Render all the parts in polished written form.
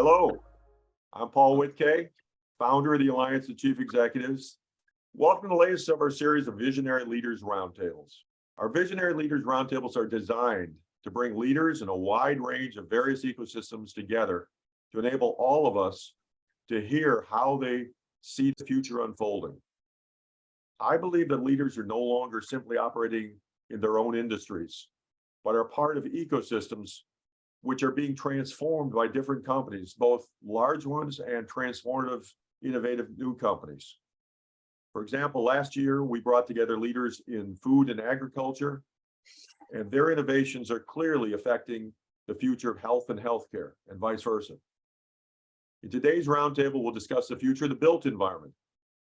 Hello, I'm Paul Whitkay, founder of the Alliance of Chief Executives. Welcome to the latest of our series of Visionary Leaders Roundtables. Our Visionary Leaders Roundtables are designed to bring leaders in a wide range of various ecosystems together to enable all of us to hear how they see the future unfolding. I believe that leaders are no longer simply operating in their own industries, but are part of ecosystems which are being transformed by different companies, both large ones and transformative, innovative new companies. For example, last year, we brought together leaders in food and agriculture, and their innovations are clearly affecting the future of health and healthcare, and vice versa. In today's roundtable, we'll discuss the future of the built environment,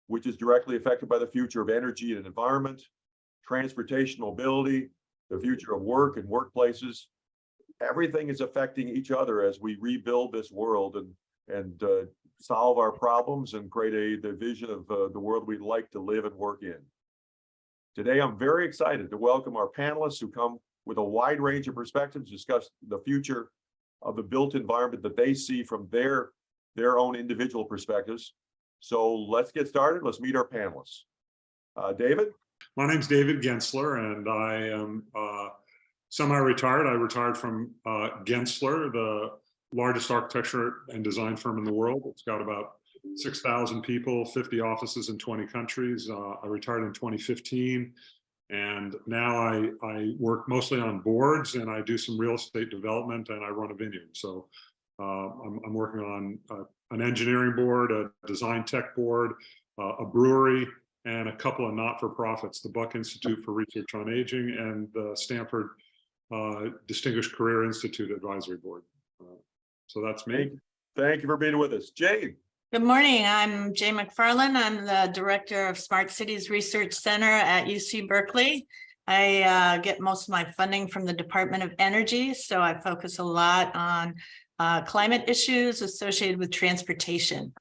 which is directly affected by the future of energy and environment, transportation mobility, the future of work and workplaces. Everything is affecting each other as we rebuild this world and solve our problems and create the vision of the world we'd like to live and work in. Today, I'm very excited to welcome our panelists who come with a wide range of perspectives to discuss the future of the built environment that they see from their own individual perspectives. So let's get started. Let's meet our panelists. David? My name's David Gensler, and I am semi-retired. I retired from Gensler, the largest architecture and design firm in the world. It's got about 6,000 people, 50 offices in 20 countries. I retired in 2015, and now I work mostly on boards, and I do some real estate development, and I run a vineyard. So I'm working on an engineering board, a design tech board, a brewery, and a couple of not-for-profits, the Buck Institute for Research on Aging and the Stanford Distinguished Career Institute Advisory Board. So that's me. Thank you for being with us. Jane. Good morning. I'm Jane McFarland. I'm the director of Smart Cities Research Center at UC Berkeley. I get most of my funding from the Department of Energy, so I focus a lot on climate issues associated with transportation.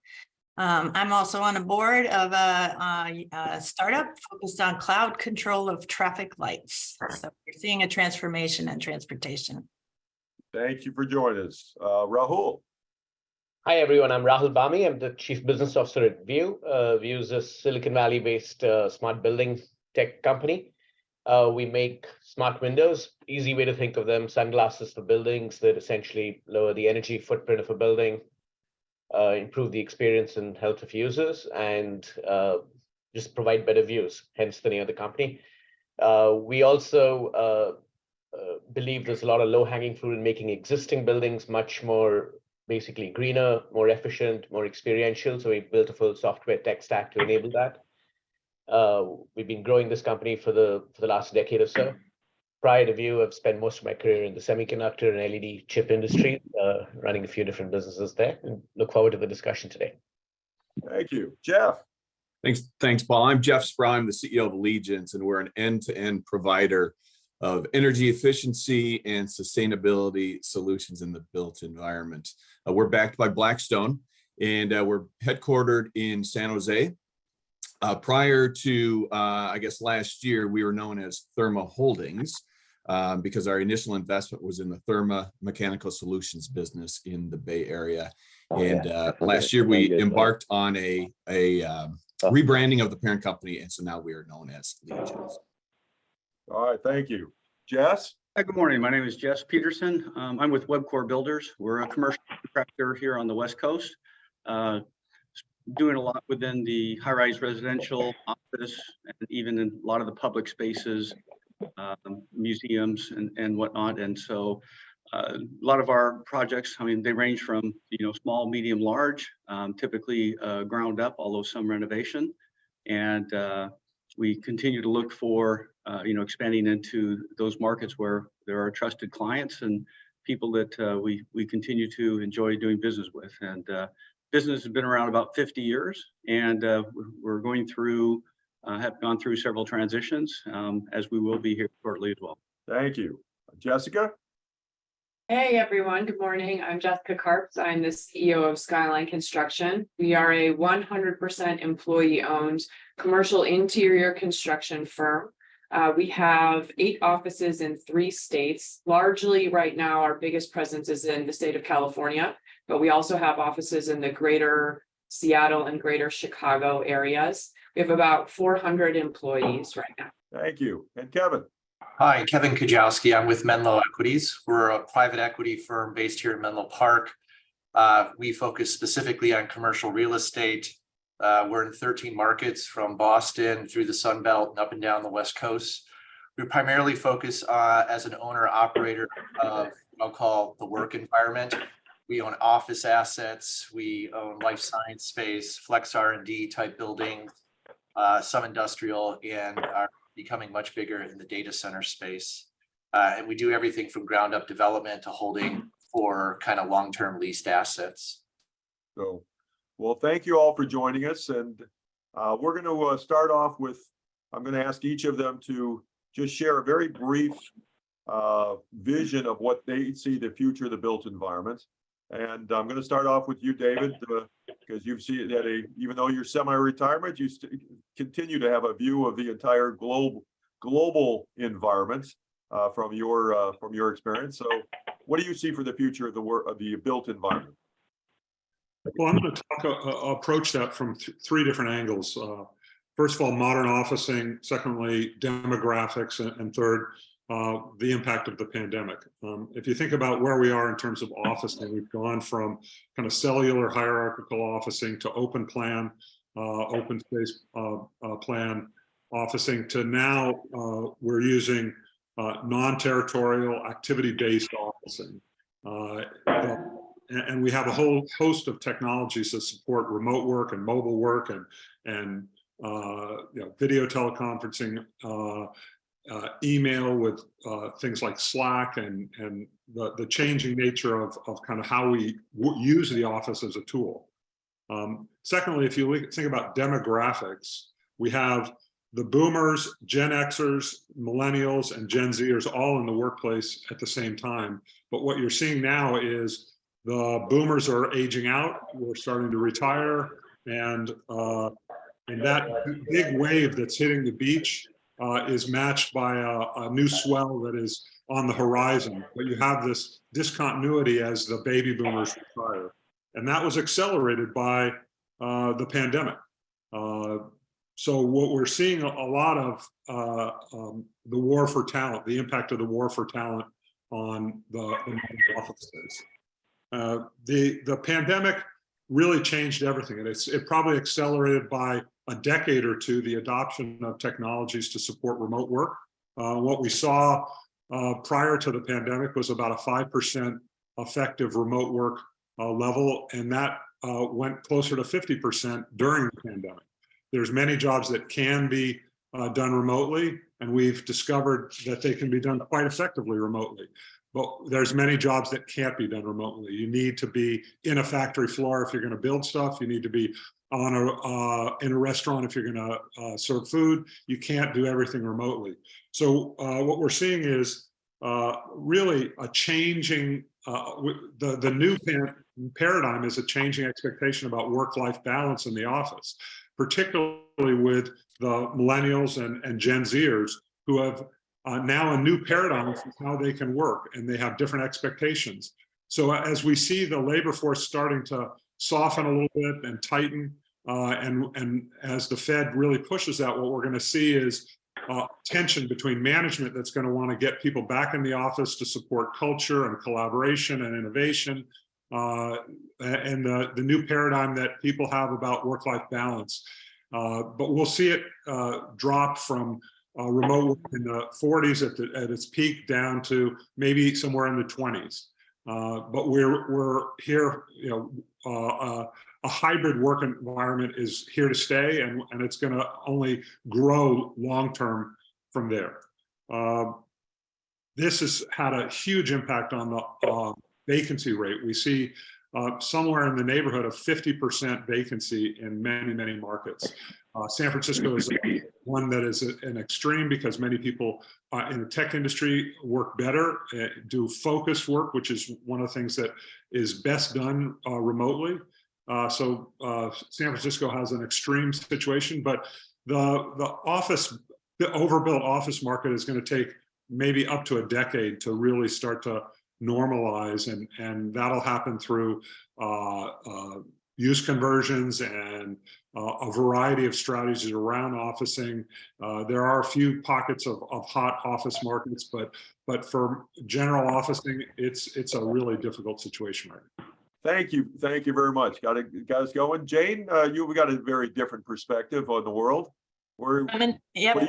I'm also on a board of a startup focused on cloud control of traffic lights. So we're seeing a transformation in transportation. Thank you for joining us. Rahul. Hi, everyone. I'm Rahul Bami. I'm the Chief Business Officer at View. View is a Silicon Valley-based smart building tech company. We make smart windows. Easy way to think of them, sunglasses for buildings that essentially lower the energy footprint of a building, improve the experience and health of users, and just provide better views, hence the name of the company. We also believe there's a lot of low-hanging fruit in making existing buildings much more basically greener, more efficient, more experiential. So we built a full software tech stack to enable that. We've been growing this company for the last decade or so. Prior to View, I've spent most of my career in the semiconductor and LED chip industry, running a few different businesses there, and look forward to the discussion today. Thank you. Jeff. Thanks, Paul. I'm Jeff Spry. I'm the CEO of Allegiance, and we're an end-to-end provider of energy efficiency and sustainability solutions in the built environment. We're backed by Blackstone, and we're headquartered in San Jose. Prior to, I guess, last year, we were known as Therma Holdings because our initial investment was in the Therma Mechanical Solutions business in the Bay Area. And last year, we embarked on a rebranding of the parent company, and so now we are known as Allegiance. All right, thank you. Jess? Hi, good morning. My name is Jess Peterson. I'm with Webcore Builders. We're a commercial contractor here on the West Coast, doing a lot within the high-rise residential, office, and even in a lot of the public spaces, museums and whatnot. And so a lot of our projects, I mean, they range from, small, medium, large, typically ground up, although some renovation. And we continue to look for, expanding into those markets where there are trusted clients and people that we continue to enjoy doing business with. And business has been around about 50 years, and we're going through, have gone through several transitions, as we will be here shortly as well. Thank you. Jessica? Hey everyone, good morning. I'm Jessica Karps. I'm the CEO of Skyline Construction. We are a 100% employee-owned commercial interior construction firm. We have 8 offices in 3 states. Largely right now, our biggest presence is in the state of California, but we also have offices in the greater Seattle and greater Chicago areas. We have about 400 employees right now. Thank you. And Kevin? Hi, Kevin Kujawski. I'm with Menlo Equities. We're a private equity firm based here in Menlo Park. We focus specifically on commercial real estate. We're in 13 markets from Boston through the Sun Belt and up and down the West Coast. We primarily focus as an owner operator of what I'll call the work environment. We own office assets. We own life science space, flex R&D type buildings, some industrial, and are becoming much bigger in the data center space. And we do everything from ground up development to holding for kind of long-term leased assets. So, well, thank you all for joining us. And we're going to start off with, I'm going to ask each of them to just share a very brief vision of what they see the future of the built environment. And I'm going to start off with you, David, because you've seen that even though you're semi-retirement, you continue to have a view of the entire global environment from your experience. So, what do you see for the future of the built environment? Well, I'm going to approach that from 3 different angles. First of all, modern officing. Secondly, demographics, and third, the impact of the pandemic. If you think about where we are in terms of officing, we've gone from kind of cellular hierarchical officing to open plan, open space plan officing to now we're using non-territorial activity-based officing. And we have a whole host of technologies that support remote work and mobile work and video teleconferencing, email with things like Slack, and the changing nature of kind of how we use the office as a tool. Secondly, if you think about demographics, we have the boomers, Gen Xers, millennials, and Gen Zers all in the workplace at the same time. But what you're seeing now is the boomers are aging out. We're starting to retire, and that big wave that's hitting the beach is matched by a new swell that is on the horizon. But you have this discontinuity as the baby boomers retire, and that was accelerated by the pandemic. So what we're seeing a lot of the war for talent, the impact of the war for talent on the office space. The pandemic really changed everything, and it probably accelerated by a decade or two the adoption of technologies to support remote work. What we saw prior to the pandemic was about a 5% effective remote work level, and that went closer to 50% during the pandemic. There's many jobs that can be done remotely, and we've discovered that they can be done quite effectively remotely. But there's many jobs that can't be done remotely. You need to be in a factory floor if you're going to build stuff. You need to be in a restaurant if you're going to serve food. You can't do everything remotely. So what we're seeing is really a changing, the new paradigm is a changing expectation about work-life balance in the office, particularly with the millennials and Gen Zers who have now a new paradigm for how they can work, and they have different expectations. So as we see the labor force starting to soften a little bit and tighten, and as the Fed really pushes that, what we're going to see is tension between management that's going to want to get people back in the office to support culture and collaboration and innovation, and the new paradigm that people have about work-life balance. But we'll see it drop from remote work in the 40s at its peak down to maybe somewhere in the 20s. But we're here, a hybrid work environment is here to stay, and it's going to only grow long-term from there. This has had a huge impact on the vacancy rate. We see somewhere in the neighborhood of 50% vacancy in many, many markets. San Francisco is one that is an extreme because many people in the tech industry work better, do focused work, which is one of the things that is best done remotely. So San Francisco has an extreme situation, but the office the overbuilt office market is going to take maybe up to a decade to really start to normalize, and that'll happen through use conversions and a variety of strategies around officing. There are a few pockets of hot office markets, but for general officing, it's a really difficult situation right now. Thank you very much. Got us going. Jane, you've got a very different perspective on the world. What do you see?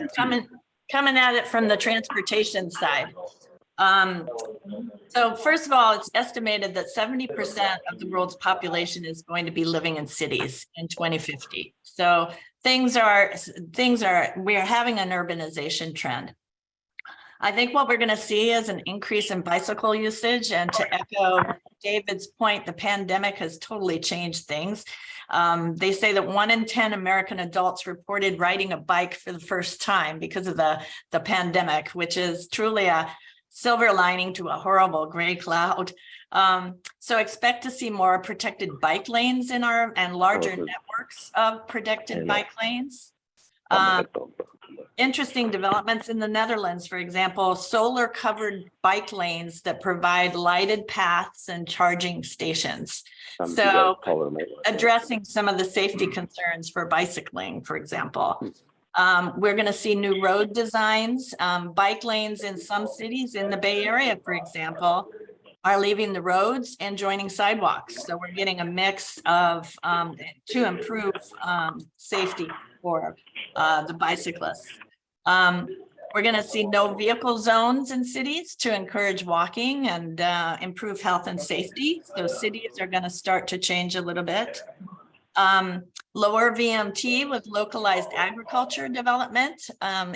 Coming at it from the transportation side. So first of all, it's estimated that 70% of the world's population is going to be living in cities in 2050. So we're having an urbanization trend. I think what we're going to see is an increase in bicycle usage, and to echo David's point, the pandemic has totally changed things. They say that 1 in 10 American adults reported riding a bike for the first time because of the pandemic, which is truly a silver lining to a horrible gray cloud. So expect to see more protected bike lanes and larger networks of protected bike lanes. Interesting developments in the Netherlands, for example, solar covered bike lanes that provide lighted paths and charging stations. So addressing some of the safety concerns for bicycling, for example. We're going to see new road designs. Bike lanes in some cities in the Bay Area, for example, are leaving the roads and joining sidewalks. So we're getting a mix of to improve safety for the bicyclists. We're going to see no vehicle zones in cities to encourage walking and improve health and safety. So cities are going to start to change a little bit. Lower VMT with localized agriculture development.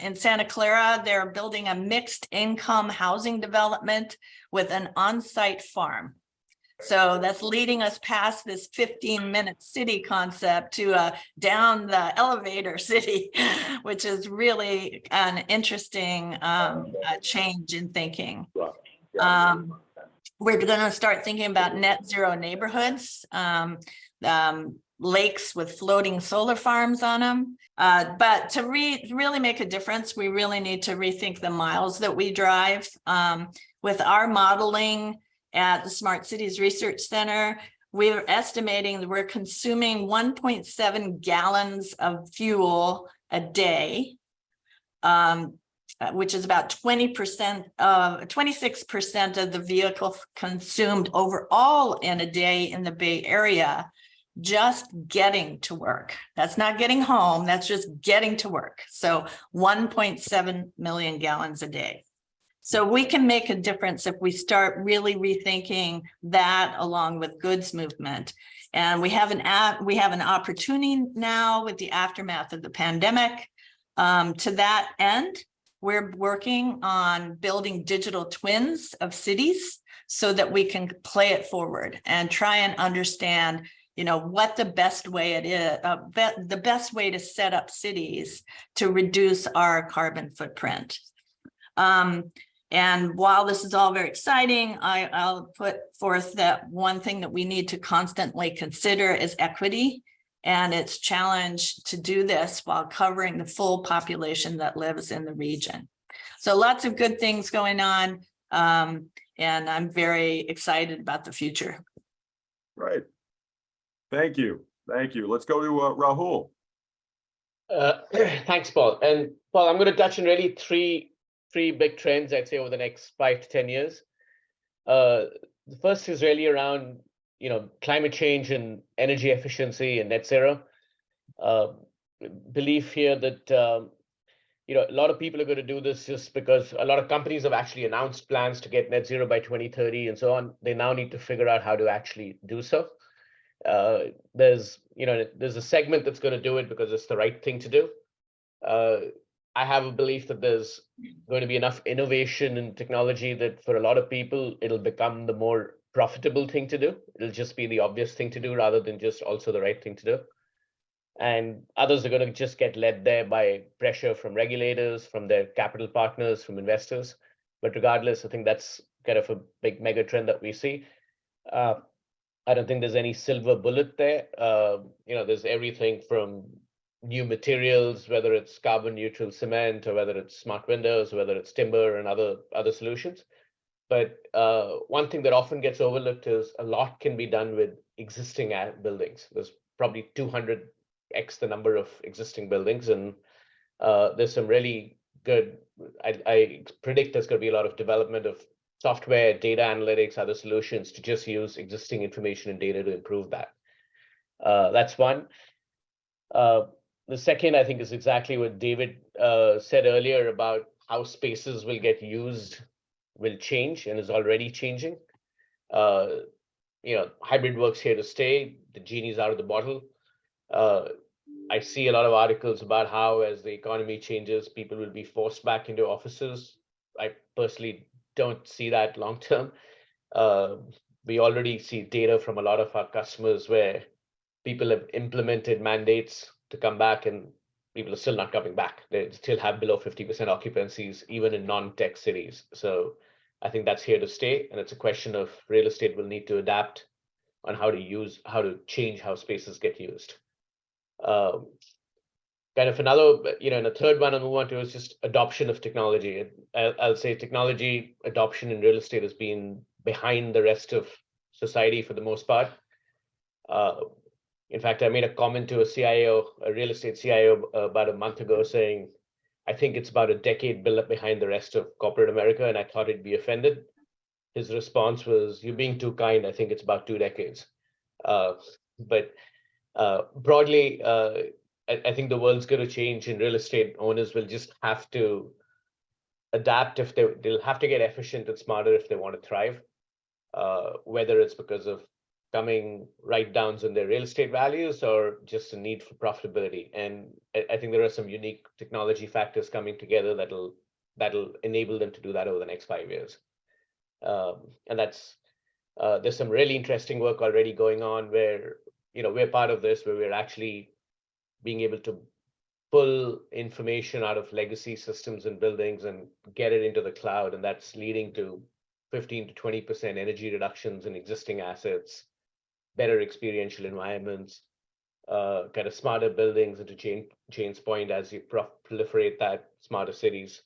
In Santa Clara, they're building a mixed income housing development with an on-site farm. So that's leading us past this 15-minute city concept to down the elevator city, which is really an interesting change in thinking. We're going to start thinking about net zero neighborhoods, lakes with floating solar farms on them. But to really make a difference, we really need to rethink the miles that we drive. With our modeling at the Smart Cities Research Center, we're estimating that we're consuming 1.7 gallons of fuel a day, which is about 26% of the vehicle consumed overall in a day in the Bay Area, just getting to work. That's not getting home, that's just getting to work. So 1.7 million gallons a day. So we can make a difference if we start really rethinking that along with goods movement. And we have an opportunity now with the aftermath of the pandemic. To that end, we're working on building digital twins of cities so that we can play it forward and try and understand, what the best way it is, the best way to set up cities to reduce our carbon footprint. And while this is all very exciting, I'll put forth that one thing that we need to constantly consider is equity and its challenge to do this while covering the full population that lives in the region. So lots of good things going on, and I'm very excited about the future. Right. Thank you. Let's go to Rahul. Thanks, Paul. And Paul, I'm going to touch on really three big trends, I'd say, over the next 5 to 10 years. The first is really around, climate change and energy efficiency and net zero. Belief here that, a lot of people are going to do this just because a lot of companies have actually announced plans to get net zero by 2030 and so on. They now need to figure out how to actually do so. There's a segment that's going to do it because it's the right thing to do. I have a belief that there's going to be enough innovation and technology that for a lot of people, it'll become the more profitable thing to do. It'll just be the obvious thing to do rather than just also the right thing to do. And others are going to just get led there by pressure from regulators, from their capital partners, from investors. But regardless, I think that's kind of a big mega trend that we see. I don't think there's any silver bullet there. There's everything from new materials, whether it's carbon neutral cement or whether it's smart windows, whether it's timber and other solutions. But one thing that often gets overlooked is a lot can be done with existing buildings. There's probably 200x the number of existing buildings, and there's some really good, I predict there's going to be a lot of development of software, data analytics, other solutions to just use existing information and data to improve that. That's one. The second, I think, is exactly what David said earlier about how spaces will get used, will change, and is already changing. Hybrid work's here to stay. The genie's out of the bottle. I see a lot of articles about how, as the economy changes, people will be forced back into offices. I personally don't see that long term. We already see data from a lot of our customers where people have implemented mandates to come back and people are still not coming back. They still have below 50% occupancies, even in non-tech cities. So I think that's here to stay. And it's a question of real estate will need to adapt on how to change how spaces get used. Kind of another, and a third one I'll move on to is just adoption of technology. I'll say technology adoption in real estate has been behind the rest of society for the most part. In fact, I made a comment to a real estate CIO about a month ago saying, I think it's about a decade behind the rest of corporate America, and I thought he'd be offended. His response was, "You're being too kind. I think it's about 2 decades." But broadly, I think the world's going to change, and real estate owners will just have to adapt if they'll have to get efficient and smarter if they want to thrive, whether it's because of coming write-downs in their real estate values or just a need for profitability. And I think there are some unique technology factors coming together that'll enable them to do that over the next 5 years. And that's there's some really interesting work already going on where we're part of this, where we're actually being able to pull information out of legacy systems and buildings and get it into the cloud, and that's leading to 15 to 20% energy reductions in existing assets, better experiential environments, kind of smarter buildings. And to Jane's point, as you proliferate that, smarter cities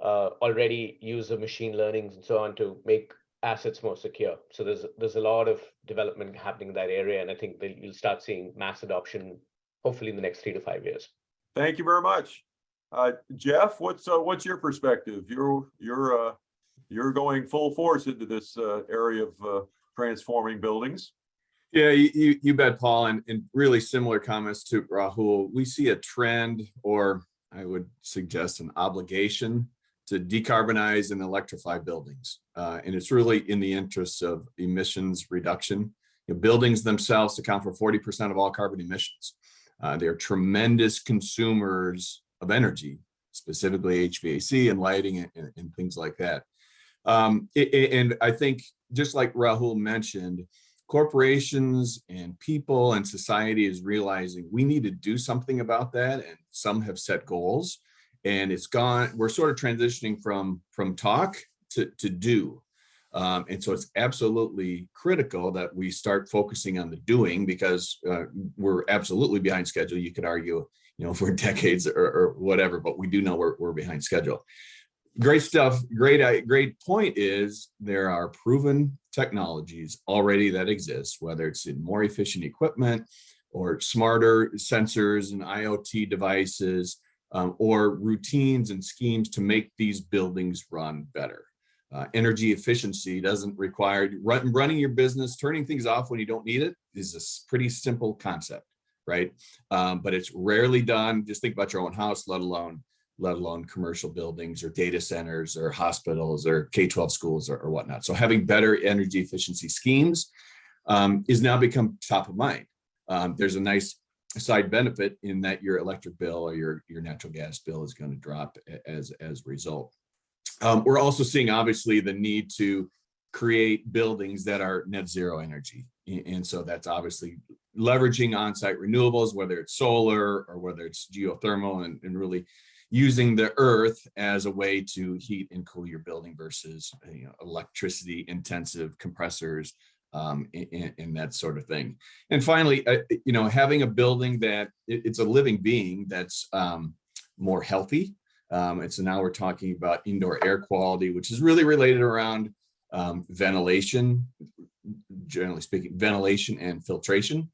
already use the machine learning and so on to make assets more secure. So there's a lot of development happening in that area, and I think that you'll start seeing mass adoption hopefully in the next 3 to 5 years. Thank you very much. Jeff, what's your perspective? You're going full force into this area of transforming buildings. Yeah, you bet, Paul, and really similar comments to Rahul. We see a trend, or I would suggest an obligation, to decarbonize and electrify buildings. And it's really in the interests of emissions reduction. Buildings themselves account for 40% of all carbon emissions. They're tremendous consumers of energy, specifically HVAC and lighting and things like that. And I think, just like Rahul mentioned, corporations and people and society is realizing we need to do something about that, and some have set goals, and we're sort of transitioning from talk to do. And so it's absolutely critical that we start focusing on the doing, because we're absolutely behind schedule. You could argue, for decades or whatever, but we do know we're behind schedule. Great stuff. Great point is there are proven technologies already that exist, whether it's in more efficient equipment or smarter sensors and IoT devices, or routines and schemes to make these buildings run better. Energy efficiency doesn't require running your business, turning things off when you don't need it is a pretty simple concept, right? But it's rarely done. Just think about your own house, let alone commercial buildings or data centers or hospitals or K-12 schools or whatnot. So having better energy efficiency schemes is now become top of mind. There's a nice side benefit in that your electric bill or your natural gas bill is going to drop as a result. We're also seeing, obviously, the need to create buildings that are net zero energy. And so that's obviously leveraging on-site renewables, whether it's solar or whether it's geothermal, and really using the earth as a way to heat and cool your building versus electricity intensive compressors and that sort of thing. And finally, having a building that it's a living being that's more healthy. And so now we're talking about indoor air quality, which is really related around ventilation, generally speaking, ventilation and filtration,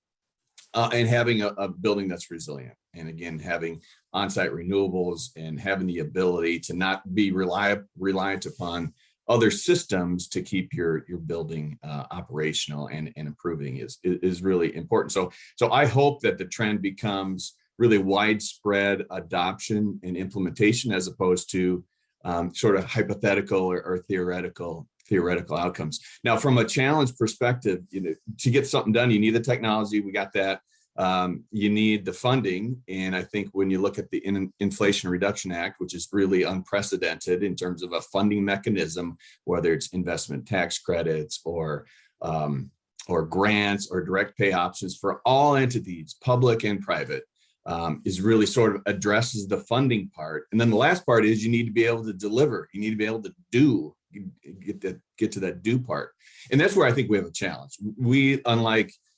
and having a building that's resilient. And again, having on-site renewables and having the ability to not be reliant upon other systems to keep your building operational and improving is really important. So I hope that the trend becomes really widespread adoption and implementation as opposed to sort of hypothetical or theoretical outcomes. Now, from a challenge perspective, to get something done, you need the technology. We got that. You need the funding. And I think when you look at the Inflation Reduction Act, which is really unprecedented in terms of a funding mechanism, whether it's investment tax credits or grants or direct pay options for all entities, public and private, is really sort of addresses the funding part. And then the last part is you need to be able to deliver. You need to be able to get to that do part. And that's where I think we have a challenge. We,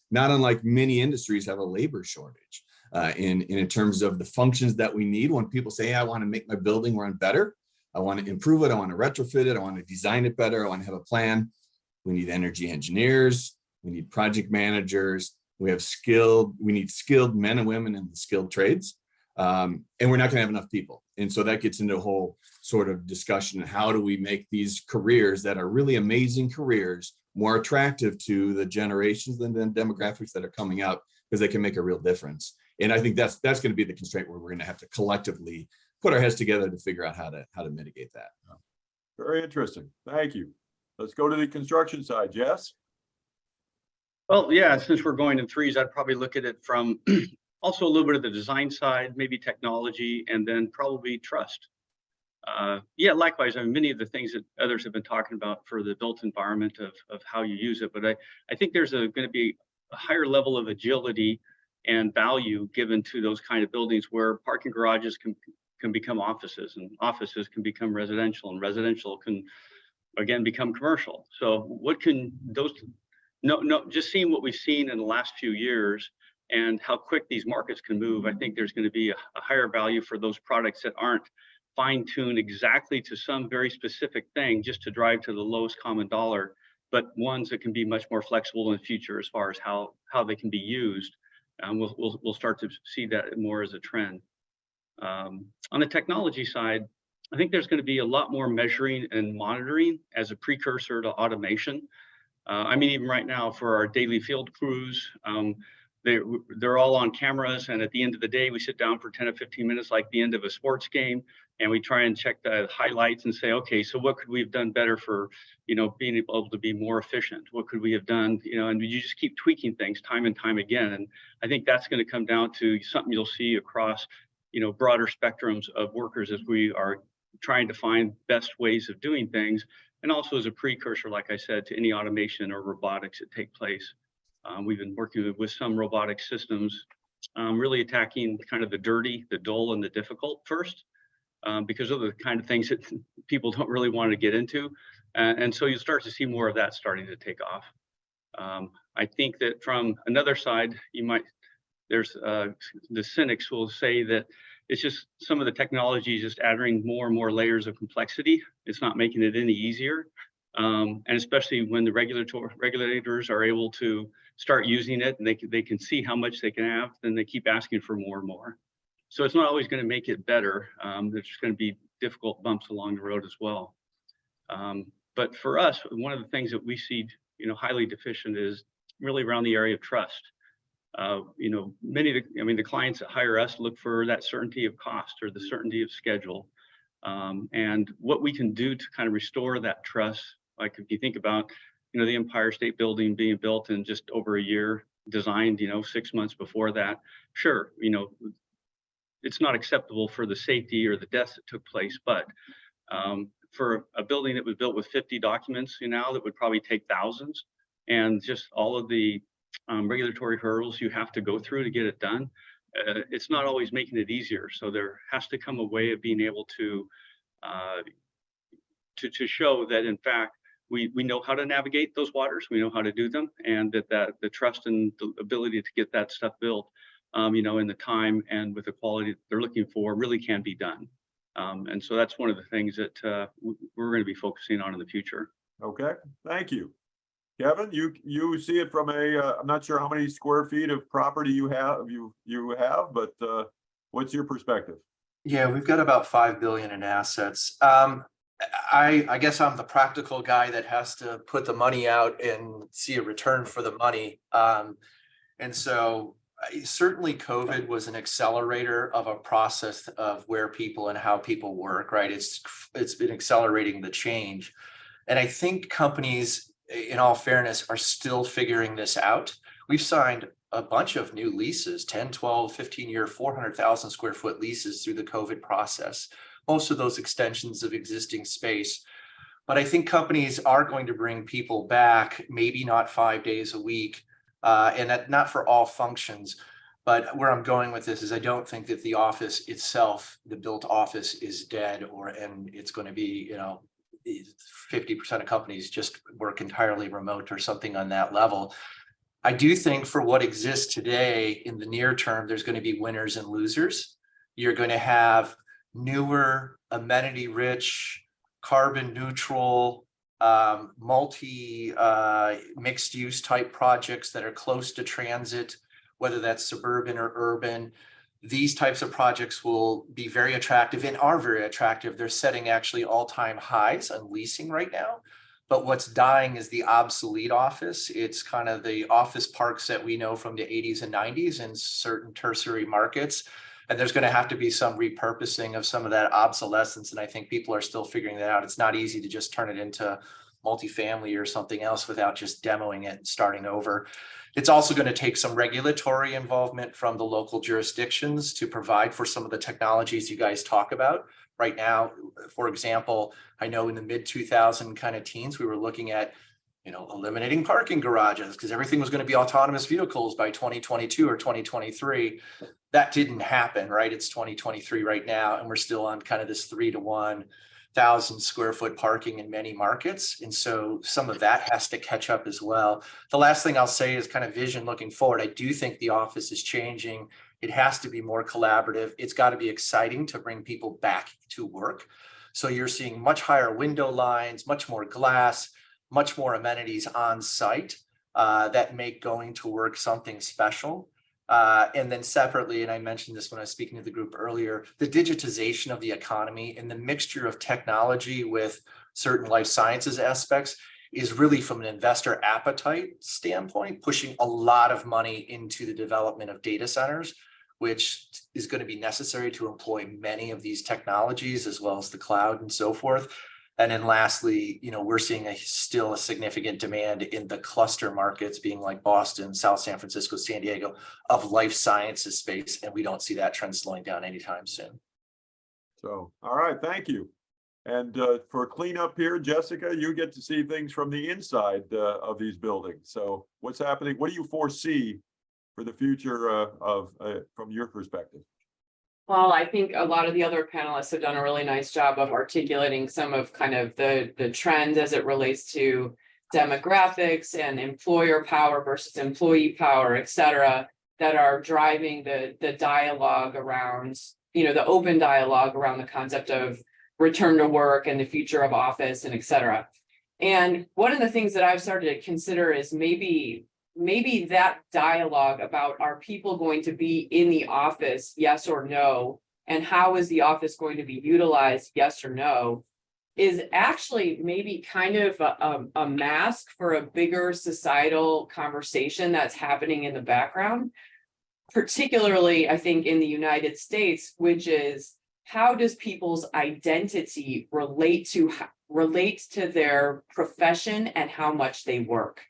not unlike many industries, have a labor shortage in terms of the functions that we need. When people say, hey, I want to make my building run better, I want to improve it, I want to retrofit it, I want to design it better, I want to have a plan. We need energy engineers, we need project managers, we need skilled men and women in the skilled trades, and we're not going to have enough people. And so that gets into a whole sort of discussion. How do we make these careers that are really amazing careers more attractive to the generations and then demographics that are coming up, because they can make a real difference. And I think that's going to be the constraint where we're going to have to collectively put our heads together to figure out how to mitigate that. Very interesting. Thank you. Let's go to the construction side. Jess? Well, yeah, since we're going in threes, I'd probably look at it from also a little bit of the design side, maybe technology, and then probably trust. Yeah, likewise, I mean, many of the things that others have been talking about for the built environment of how you use it, but I think there's going to be a higher level of agility and value given to those kind of buildings where parking garages can become offices, and offices can become residential, and residential can again become commercial. So what can those just seeing what we've seen in the last few years and how quick these markets can move, I think there's going to be a higher value for those products that aren't fine-tuned exactly to some very specific thing just to drive to the lowest common dollar, but ones that can be much more flexible in the future as far as how they can be used. We'll start to see that more as a trend. On the technology side, I think there's going to be a lot more measuring and monitoring as a precursor to automation. I mean, even right now for our daily field crews, they're all on cameras, and at the end of the day, we sit down for 10 or 15 minutes like the end of a sports game, and we try and check the highlights and say, okay, so what could we have done better for, being able to be more efficient? What could we have done? And you just keep tweaking things time and time again. And I think that's going to come down to something you'll see across, broader spectrums of workers as we are trying to find best ways of doing things. And also as a precursor, like I said, to any automation or robotics that take place. We've been working with some robotic systems, really attacking kind of the dirty, the dull, and the difficult first, because of the kind of things that people don't really want to get into. And so you start to see more of that starting to take off. I think that from another side, there's the cynics will say that it's just some of the technology is just adding more and more layers of complexity. It's not making it any easier. And especially when the regulators are able to start using it and they can see how much they can have, then they keep asking for more and more. So it's not always going to make it better. There's going to be difficult bumps along the road as well. But for us, one of the things that we see, highly deficient is really around the area of trust. The clients that hire us look for that certainty of cost or the certainty of schedule. And what we can do to kind of restore that trust, like if you think about, the Empire State Building being built in just over a year, designed, 6 months before that, sure, it's not acceptable for the safety or the deaths that took place, but for a building that was built with 50 documents, that would probably take thousands, and just all of the regulatory hurdles you have to go through to get it done, it's not always making it easier. So there has to come a way of being able to show that in fact we know how to navigate those waters. We know how to do them, and that the trust and the ability to get that stuff built, you know, in the time and with the quality that they're looking for really can be done. And so that's one of the things that we're going to be focusing on in the future. Okay, thank you. Kevin, you see it from I'm not sure how many square feet of property you have, but what's your perspective? Yeah, we've got about 5 billion in assets. I guess I'm the practical guy that has to put the money out and see a return for the money. And so certainly COVID was an accelerator of a process of where people and how people work, right? It's been accelerating the change. And I think companies, in all fairness, are still figuring this out. We've signed a bunch of new leases, 10, 12, 15-year, 400,000 square foot leases through the COVID process. Most of those extensions of existing space. But I think companies are going to bring people back, maybe not 5 days a week, and that not for all functions. But where I'm going with this is I don't think that the office itself, the built office, is dead, and it's going to be, 50% of companies just work entirely remote or something on that level. I do think for what exists today in the near term, there's going to be winners and losers. You're going to have newer, amenity rich, carbon neutral, multi mixed use type projects that are close to transit, whether that's suburban or urban. These types of projects will be very attractive and are very attractive. They're setting actually all-time highs on leasing right now. But what's dying is the obsolete office. It's kind of the office parks that we know from the 80s and 90s in certain tertiary markets. And there's going to have to be some repurposing of some of that obsolescence. And I think people are still figuring that out. It's not easy to just turn it into multifamily or something else without just demoing it and starting over. It's also going to take some regulatory involvement from the local jurisdictions to provide for some of the technologies you guys talk about. Right now, for example, I know in the mid-2000 kind of teens, we were looking at, eliminating parking garages because everything was going to be autonomous vehicles by 2022 or 2023. That didn't happen, right? It's 2023 right now, and we're still on kind of this 3 to 1,000 square foot parking in many markets. And so some of that has to catch up as well. The last thing I'll say is kind of vision looking forward. I do think the office is changing. It has to be more collaborative. It's got to be exciting to bring people back to work. So you're seeing much higher window lines, much more glass, much more amenities on site that make going to work something special. And then separately, and I mentioned this when I was speaking to the group earlier, the digitization of the economy and the mixture of technology with certain life sciences aspects is really, from an investor appetite standpoint, pushing a lot of money into the development of data centers, which is going to be necessary to employ many of these technologies as well as the cloud and so forth. And then lastly, we're seeing still a significant demand in the cluster markets, being like Boston, South San Francisco, San Diego, of life sciences space. And we don't see that trend slowing down anytime soon. So, all right, thank you. And for cleanup here, Jessica, you get to see things from the inside of these buildings. So what's happening? What do you foresee for the future from your perspective? Well, I think a lot of the other panelists have done a really nice job of articulating some of kind of the trends as it relates to demographics and employer power versus employee power, et cetera, that are driving the dialogue around, the open dialogue around the concept of return to work and the future of office and et cetera. And one of the things that I've started to consider is maybe that dialogue about, are people going to be in the office, yes or no, and how is the office going to be utilized, yes or no, is actually maybe kind of a mask for a bigger societal conversation that's happening in the background, particularly I think in the United States, which is, how does people's identity relate to their profession and how much they work?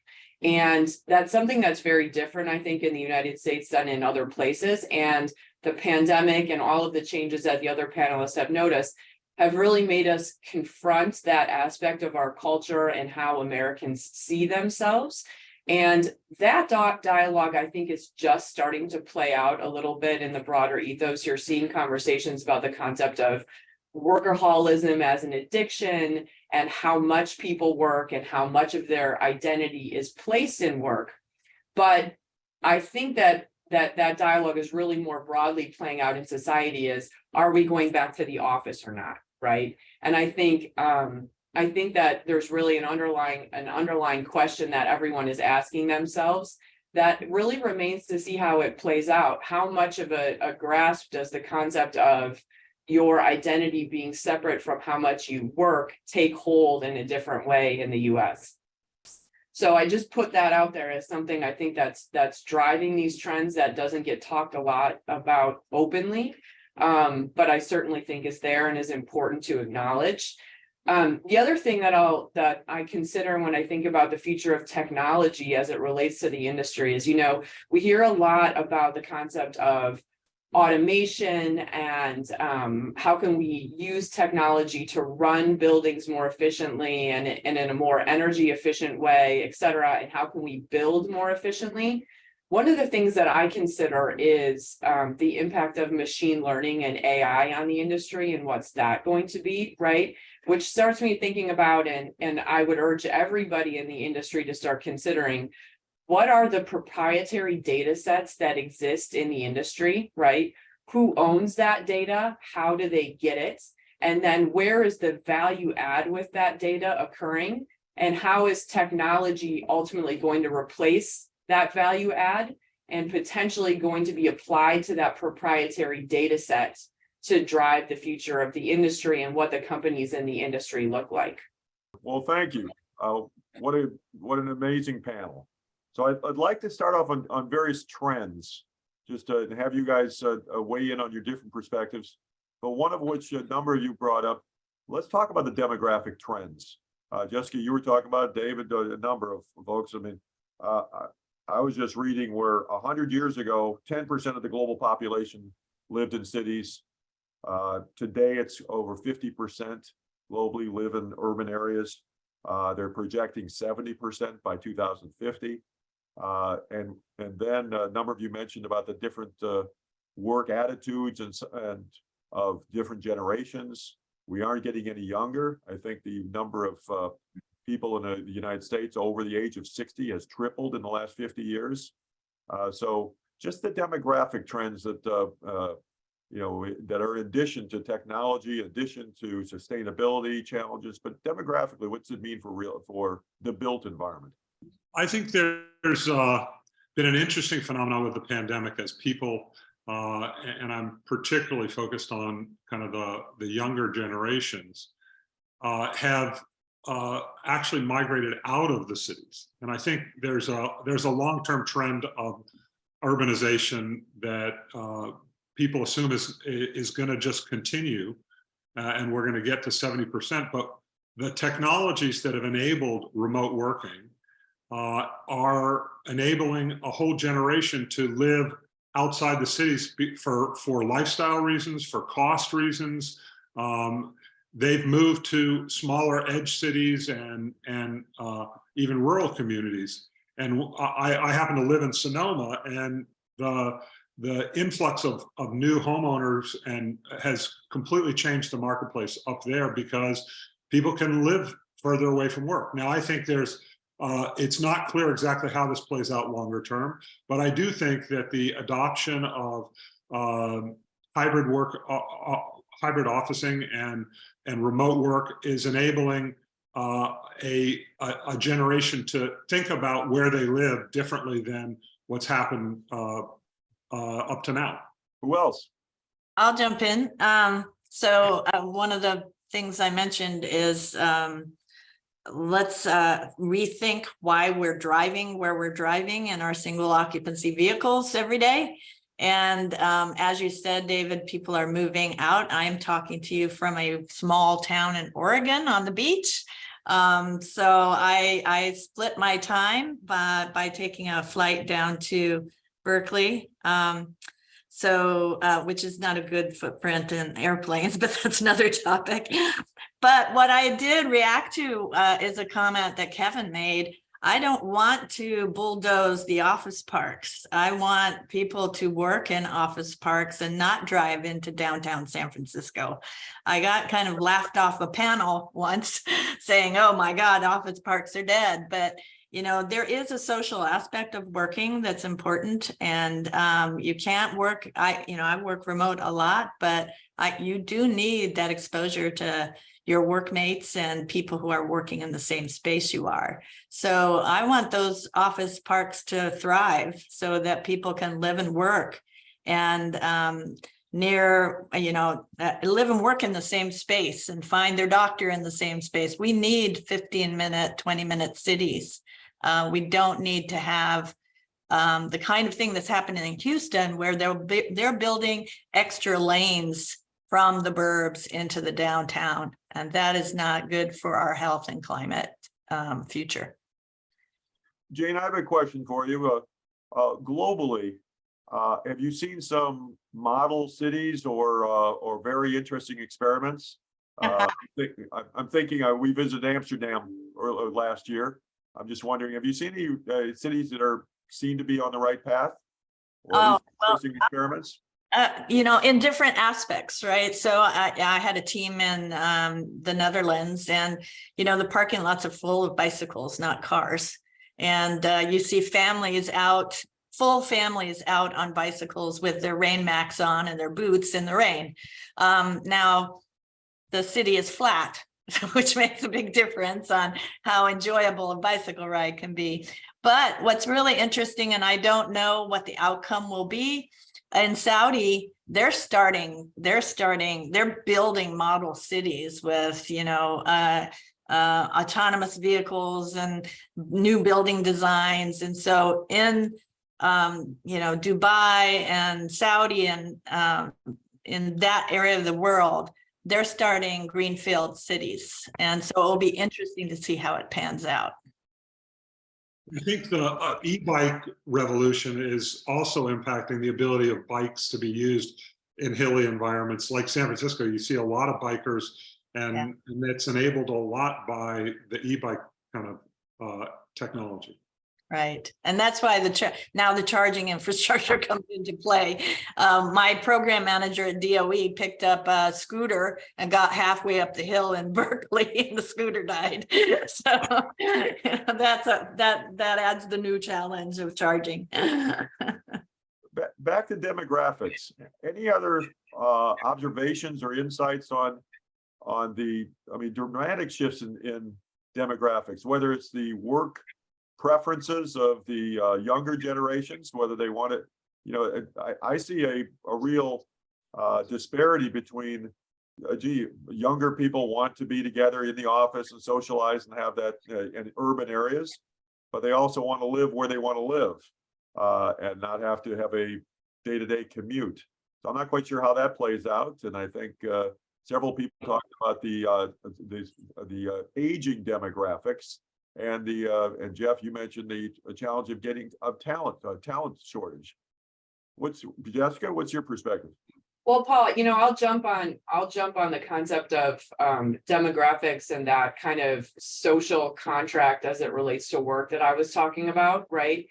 And that's something that's very different, I think, in the United States than in other places. And the pandemic and all of the changes that the other panelists have noticed have really made us confront that aspect of our culture and how Americans see themselves. And that dialogue, I think, is just starting to play out a little bit in the broader ethos. You're seeing conversations about the concept of workaholism as an addiction and how much people work and how much of their identity is placed in work. But I think that dialogue is really more broadly playing out in society is, are we going back to the office or not, right? And I think that there's really an underlying question that everyone is asking themselves that really remains to see how it plays out. How much of a grasp does the concept of your identity being separate from how much you work take hold in a different way in the US? So I just put that out there as something I think that's driving these trends that doesn't get talked a lot about openly, but I certainly think is there and is important to acknowledge. The other thing that I consider when I think about the future of technology as it relates to the industry is, we hear a lot about the concept of automation and how can we use technology to run buildings more efficiently and in a more energy efficient way, et cetera, and how can we build more efficiently? One of the things that I consider is the impact of machine learning and AI on the industry and what's that going to be, right? Which starts me thinking about, and I would urge everybody in the industry to start considering, what are the proprietary data sets that exist in the industry, right? Who owns that data? How do they get it? And then where is the value add with that data occurring? And how is technology ultimately going to replace that value add and potentially going to be applied to that proprietary data set to drive the future of the industry and what the companies in the industry look like? Well, thank you. What an amazing panel. So I'd like to start off on various trends, just to have you guys weigh in on your different perspectives. But one of which a number of you brought up, let's talk about the demographic trends. Jessica, you were talking about, David, a number of folks. I mean, I was just reading where 100 years ago, 10% of the global population lived in cities. Today, it's over 50% globally live in urban areas. They're projecting 70% by 2050. And then a number of you mentioned about the different work attitudes and of different generations. We aren't getting any younger. I think the number of people in the United States over the age of 60 has tripled in the last 50 years. So just the demographic trends that that are in addition to technology, in addition to sustainability challenges, but demographically, what's it mean for the built environment? I think there's been an interesting phenomenon with the pandemic as people, and I'm particularly focused on kind of the younger generations, have actually migrated out of the cities. And I think there's a long-term trend of urbanization that people assume is going to just continue, and we're going to get to 70%. But the technologies that have enabled remote working are enabling a whole generation to live outside the cities for lifestyle reasons, for cost reasons. They've moved to smaller edge cities and even rural communities. And I happen to live in Sonoma, and the influx of new homeowners has completely changed the marketplace up there because people can live further away from work. Now, I think it's not clear exactly how this plays out longer term, but I do think that the adoption of hybrid officing and remote work is enabling a generation to think about where they live differently than what's happened up to now. Who else? I'll jump in. So one of the things I mentioned is let's rethink why we're driving where we're driving in our single occupancy vehicles every day. And as you said, David, people are moving out. I'm talking to you from a small town in Oregon on the beach. So I split my time by taking a flight down to Berkeley. Which is not a good footprint in airplanes, but that's another topic. But what I did react to is a comment that Kevin made. I don't want to bulldoze the office parks. I want people to work in office parks and not drive into downtown San Francisco. I got kind of laughed off a panel once saying, oh my God, office parks are dead. But you know, there is a social aspect of working that's important, and you can't work. I work remote a lot, but you do need that exposure to your workmates and people who are working in the same space you are. So I want those office parks to thrive so that people can live and work and live and work in the same space and find their doctor in the same space. We need 15-minute, 20-minute cities. We don't need to have the kind of thing that's happening in Houston where they're building extra lanes from the burbs into the downtown. And that is not good for our health and climate future. Jane, I have a question for you. Globally, have you seen some model cities or very interesting experiments? I'm thinking we visited Amsterdam last year. I'm just wondering, have you seen any cities that are seen to be on the right path? Or interesting experiments? In different aspects, right? So I had a team in the Netherlands, and the parking lots are full of bicycles, not cars. And you see full families out on bicycles with their rain macs on and their boots in the rain. Now, the city is flat, which makes a big difference on how enjoyable a bicycle ride can be. But what's really interesting, and I don't know what the outcome will be, in Saudi, they're building model cities with, autonomous vehicles and new building designs. And so in, Dubai and Saudi and in that area of the world, they're starting greenfield cities. And so it'll be interesting to see how it pans out. I think the e-bike revolution is also impacting the ability of bikes to be used in hilly environments like San Francisco. You see a lot of bikers, and it's enabled a lot by the e-bike kind of technology. Right. And that's why now the charging infrastructure comes into play. My program manager at DOE picked up a scooter and got halfway up the hill in Berkeley and the scooter died. So that adds the new challenge of charging. Back to demographics. Any other observations or insights on the, dramatic shifts in demographics, whether it's the work preferences of the younger generations, whether they want it, I see a real disparity between, younger people want to be together in the office and socialize and have that in urban areas, but they also want to live where they want to live and not have to have a day-to-day commute. So I'm not quite sure how that plays out. And I think several people talked about the aging demographics. And and Jeff, you mentioned the challenge of getting talent shortage. Jessica, what's your perspective? Well, Paul, I'll jump on the concept of demographics and that kind of social contract as it relates to work that I was talking about, right?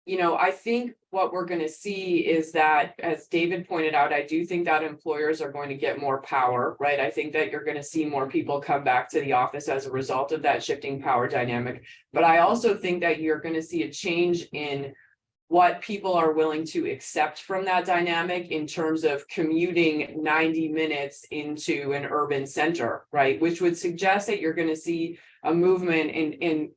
I think what we're going to see is that, as David pointed out, I do think that employers are going to get more power, right? I think that you're going to see more people come back to the office as a result of that shifting power dynamic. But I also think that you're going to see a change in what people are willing to accept from that dynamic in terms of commuting 90 minutes into an urban center, right? Which would suggest that you're going to see a movement in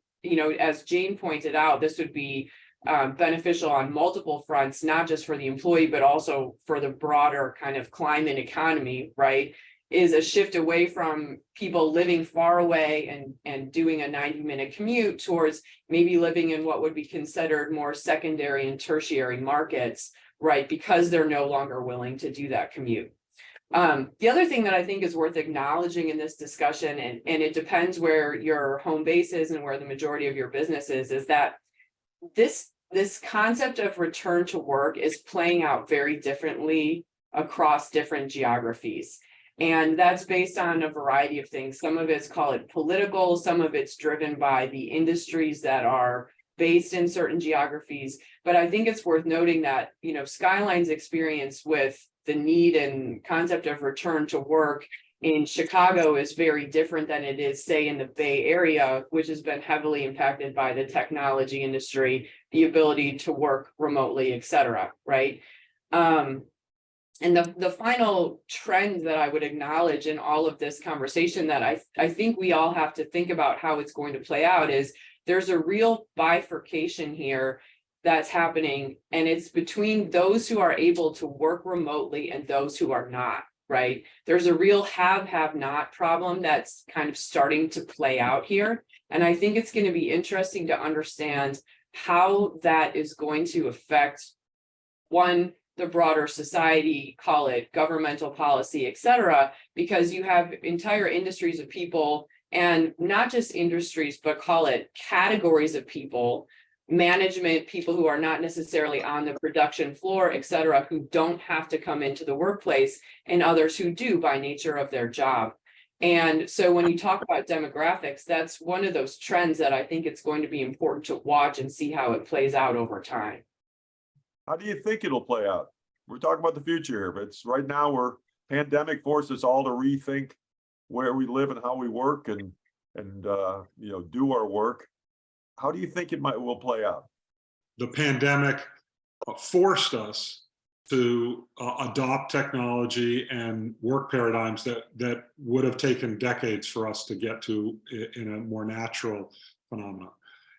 as Jane pointed out, this would be beneficial on multiple fronts, not just for the employee, but also for the broader kind of climate economy, right? Is a shift away from people living far away and doing a 90-minute commute towards maybe living in what would be considered more secondary and tertiary markets, right? Because they're no longer willing to do that commute. The other thing that I think is worth acknowledging in this discussion, and it depends where your home base is and where the majority of your business is that this concept of return to work is playing out very differently across different geographies. And that's based on a variety of things. Some of it's, call it political, some of it's driven by the industries that are based in certain geographies. But I think it's worth noting that, you know, Skyline's experience with the need and concept of return to work in Chicago is very different than it is, say, in the Bay Area, which has been heavily impacted by the technology industry, the ability to work remotely, et cetera, right? And the final trend that I would acknowledge in all of this conversation that I think we all have to think about how it's going to play out is there's a real bifurcation here that's happening, and it's between those who are able to work remotely and those who are not, right? There's a real have not problem that's kind of starting to play out here. And I think it's going to be interesting to understand how that is going to affect, one, the broader society, call it governmental policy, et cetera, because you have entire industries of people, and not just industries, but call it categories of people, management, people who are not necessarily on the production floor, et cetera, who don't have to come into the workplace, and others who do by nature of their job. And so when you talk about demographics, that's one of those trends that I think it's going to be important to watch and see how it plays out over time. How do you think it'll play out? We're talking about the future here, but it's right now pandemic forced us all to rethink where we live and how we work and you know, do our work. How do you think will play out? The pandemic forced us to adopt technology and work paradigms that would have taken decades for us to get to in a more natural phenomenon.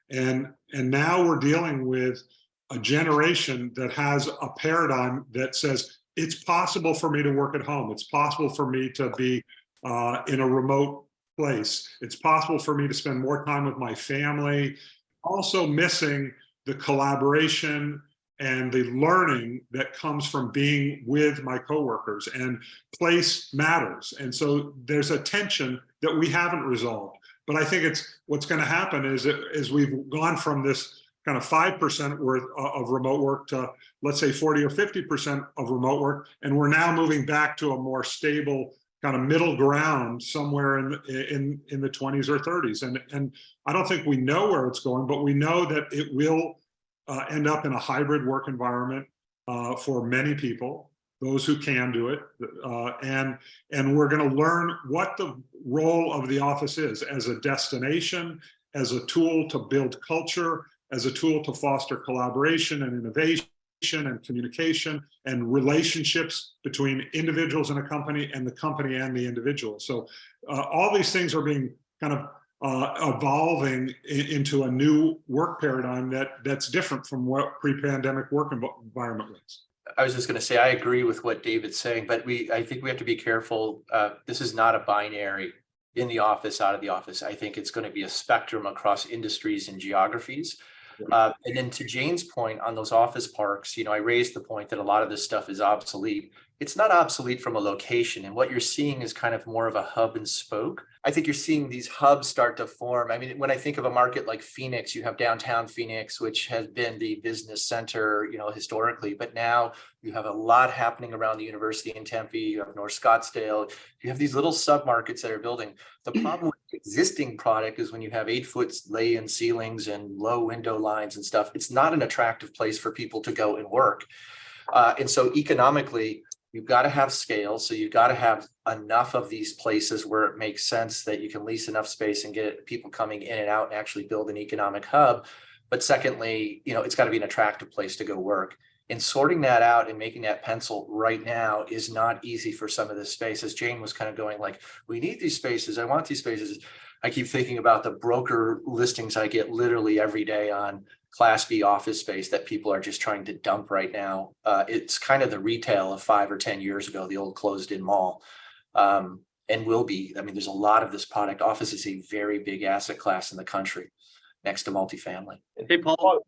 And now we're dealing with a generation that has a paradigm that says it's possible for me to work at home. It's possible for me to be in a remote place. It's possible for me to spend more time with my family. Also missing the collaboration and the learning that comes from being with my coworkers, and place matters. And so there's a tension that we haven't resolved. But I think what's going to happen is we've gone from this kind of 5% worth of remote work to, let's say, 40 or 50% of remote work. And we're now moving back to a more stable kind of middle ground somewhere in the 20s or 30s. And I don't think we know where it's going, but we know that it will end up in a hybrid work environment for many people, those who can do it. And we're going to learn what the role of the office is as a destination, as a tool to build culture, as a tool to foster collaboration and innovation and communication and relationships between individuals in a company and the company and the individual. So all these things are being kind of evolving into a new work paradigm that's different from what pre-pandemic work environment was. I was just going to say, I agree with what David's saying, but I think we have to be careful. This is not a binary in the office, out of the office. I think it's going to be a spectrum across industries and geographies. And then to Jane's point on those office parks, you know, I raised the point that a lot of this stuff is obsolete. It's not obsolete from a location. And what you're seeing is kind of more of a hub and spoke. I think you're seeing these hubs start to form. I mean, when I think of a market like Phoenix, you have downtown Phoenix, which has been the business center, you know, historically, but now you have a lot happening around the university in Tempe, you have North Scottsdale, you have these little submarkets that are building. The problem with the existing product is when you have 8-foot lay-in ceilings and low window lines and stuff, it's not an attractive place for people to go and work. And so economically, you've got to have scale. So you've got to have enough of these places where it makes sense that you can lease enough space and get people coming in and out and actually build an economic hub. But secondly, you know, it's got to be an attractive place to go work. And sorting that out and making that pencil right now is not easy for some of this space. As Jane was kind of going like, we need these spaces. I want these spaces. I keep thinking about the broker listings I get literally every day on Class B office space that people are just trying to dump right now. It's kind of the retail of 5 or 10 years ago, the old closed-in mall, and will be. I mean, there's a lot of this product. Office is a very big asset class in the country, next to multifamily. Hey, Paul,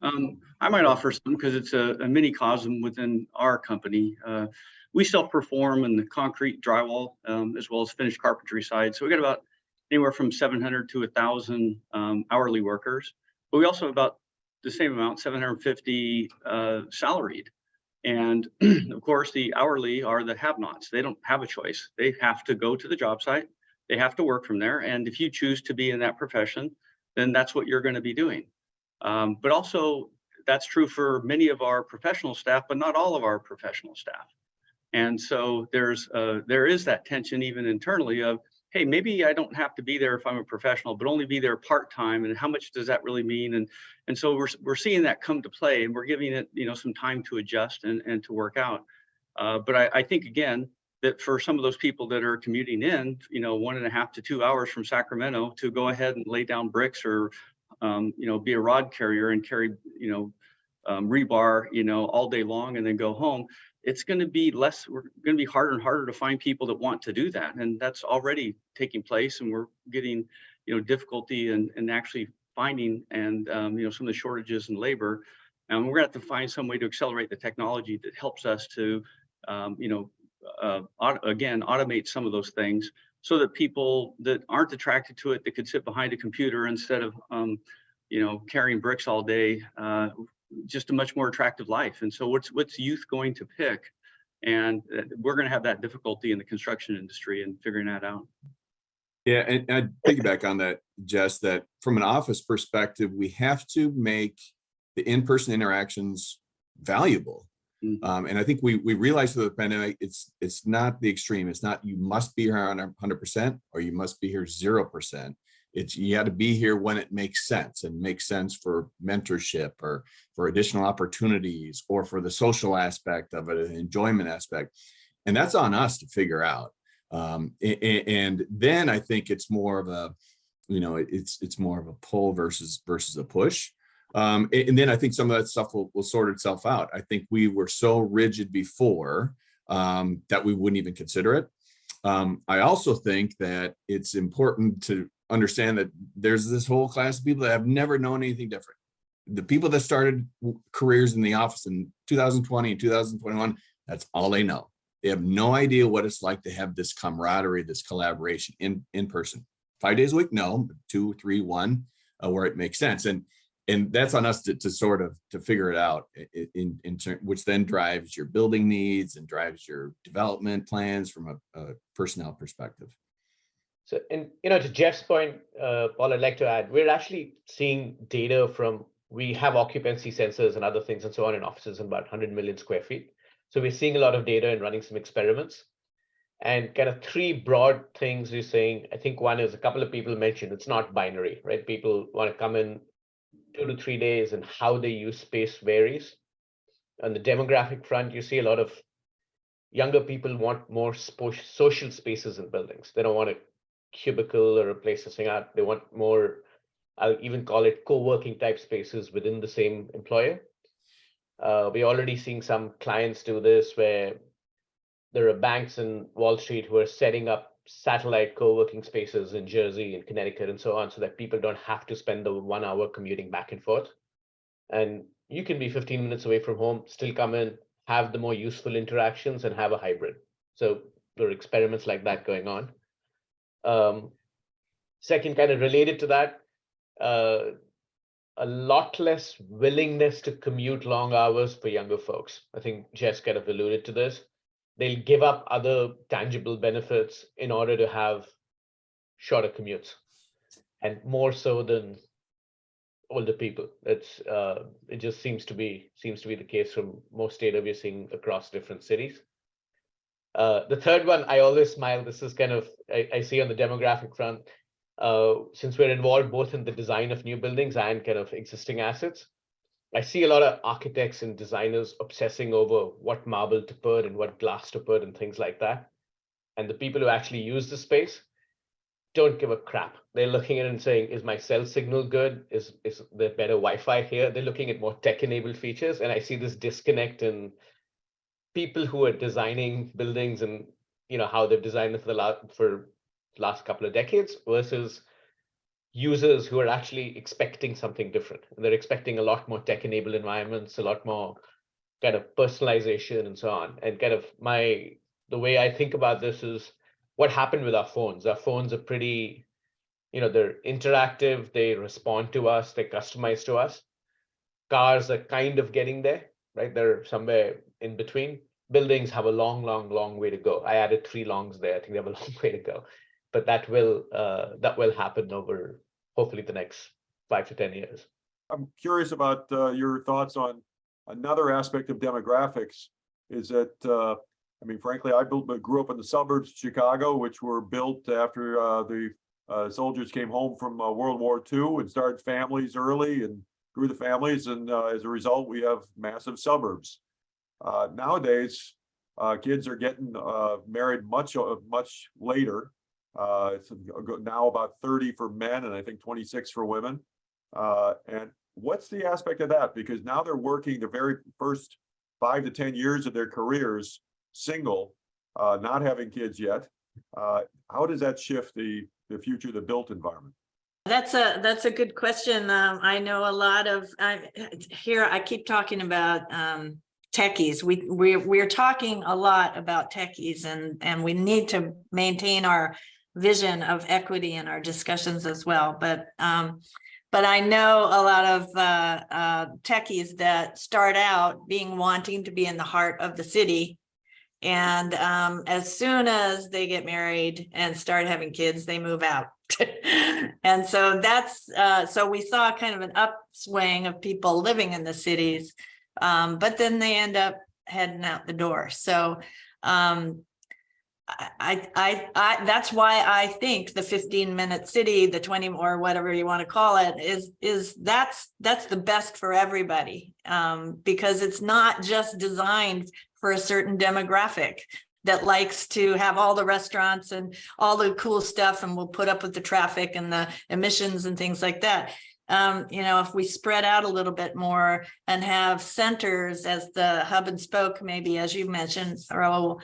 I might offer some because it's a mini cosm within our company. We self-perform in the concrete drywall as well as finished carpentry side. So we got about anywhere from 700 to 1,000 hourly workers, but we also have about the same amount, 750 salaried. And of course, the hourly are the have-nots. They don't have a choice. They have to go to the job site. They have to work from there. And if you choose to be in that profession, then that's what you're going to be doing. But also, that's true for many of our professional staff, but not all of our professional staff. And so there is that tension even internally of, hey, maybe I don't have to be there if I'm a professional, but only be there part-time. And how much does that really mean? And so we're seeing that come to play, and we're giving it, some time to adjust and to work out. But I think, again, that for some of those people that are commuting in, 1.5 to 2 hours from Sacramento to go ahead and lay down bricks or, be a rod carrier and carry, rebar, all day long and then go home, it's going to be we're going to be harder and harder to find people that want to do that. And that's already taking place. And we're getting, difficulty in actually finding and, some of the shortages in labor. And we're going to have to find some way to accelerate the technology that helps us to, again, automate some of those things so that people that aren't attracted to it, that could sit behind a computer instead of, carrying bricks all day, just a much more attractive life. And so what's youth going to pick? And we're going to have that difficulty in the construction industry and figuring that out. Yeah, and I'd piggyback on that, Jess, that from an office perspective, we have to make the in-person interactions valuable. And I think we realized through the pandemic, it's not the extreme. It's not you must be here on 100% or you must be here 0%. It's you got to be here when it makes sense, and makes sense for mentorship or for additional opportunities or for the social aspect of it, an enjoyment aspect. And that's on us to figure out. And then I think it's more of a, it's more of a pull versus a push. And then I think some of that stuff will sort itself out. I think we were so rigid before that we wouldn't even consider it. I also think that it's important to understand that there's this whole class of people that have never known anything different. The people that started careers in the office in 2020 and 2021, that's all they know. They have no idea what it's like to have this camaraderie, this collaboration in person. 5 days a week, no, 2, 3, 1, where it makes sense. And that's on us to sort of to figure it out, which then drives your building needs and drives your development plans from a personnel perspective. So, and to Jeff's point, Paul, I'd like to add, we're actually seeing data we have occupancy sensors and other things and so on in offices in about 100 million square feet. So we're seeing a lot of data and running some experiments. And kind of 3 broad things we're saying. I think one is a couple of people mentioned it's not binary, right? People want to come in 2 to 3 days, and how they use space varies. On the demographic front, you see a lot of younger people want more social spaces in buildings. They don't want a cubicle or a place to hang out. They want more, I'll even call it co-working type spaces within the same employer. We're already seeing some clients do this where there are banks in Wall Street who are setting up satellite co-working spaces in Jersey and Connecticut and so on, so that people don't have to spend the 1 hour commuting back and forth. And you can be 15 minutes away from home, still come in, have the more useful interactions, and have a hybrid. So there are experiments like that going on. Second, kind of related to that, a lot less willingness to commute long hours for younger folks. I think Jess kind of alluded to this. They'll give up other tangible benefits in order to have shorter commutes, and more so than older people. It just seems to be the case from most data we're seeing across different cities. The third one, I always smile. This is kind of I see on the demographic front. Since we're involved both in the design of new buildings and kind of existing assets, I see a lot of architects and designers obsessing over what marble to put and what glass to put and things like that. And the people who actually use the space don't give a crap. They're looking at it and saying, is my cell signal good? Is there better Wi-Fi here? They're looking at more tech-enabled features. And I see this disconnect in people who are designing buildings and how they've designed it for the last couple of decades versus users who are actually expecting something different. And they're expecting a lot more tech-enabled environments, a lot more kind of personalization and so on. And kind of the way I think about this is what happened with our phones. Our phones are pretty, they're interactive, they respond to us, they're customized to us. Cars are kind of getting there, right? They're somewhere in between. Buildings have a long, long, long way to go. I added 3 longs there. I think they have a long way to go, but that will happen over hopefully the next 5 to 10 years. I'm curious about your thoughts on another aspect of demographics. Is that I mean, frankly, I grew up in the suburbs of Chicago, which were built after the soldiers came home from World War II and started families early and grew the families, and as a result, we have massive suburbs. Nowadays, kids are getting married much later. It's now about 30 for men, and I think 26 for women. And what's the aspect of that? Because now they're working the very first 5 to 10 years of their careers single, not having kids yet. How does that shift the future of the built environment? That's a good question. I know a lot of here. I keep talking about techies. We're talking a lot about techies, and we need to maintain our vision of equity in our discussions as well. But I know a lot of techies that start out wanting to be in the heart of the city. And as soon as they get married and start having kids, they move out. And so so we saw kind of an upswing of people living in the cities, but then they end up heading out the door. So that's why I think the 15-minute city, the 20 or whatever you want to call it, that's the best for everybody, because it's not just designed for a certain demographic that likes to have all the restaurants and all the cool stuff, and will put up with the traffic and the emissions and things like that. If we spread out a little bit more and have centers as the hub and spoke, maybe as you mentioned, Raul,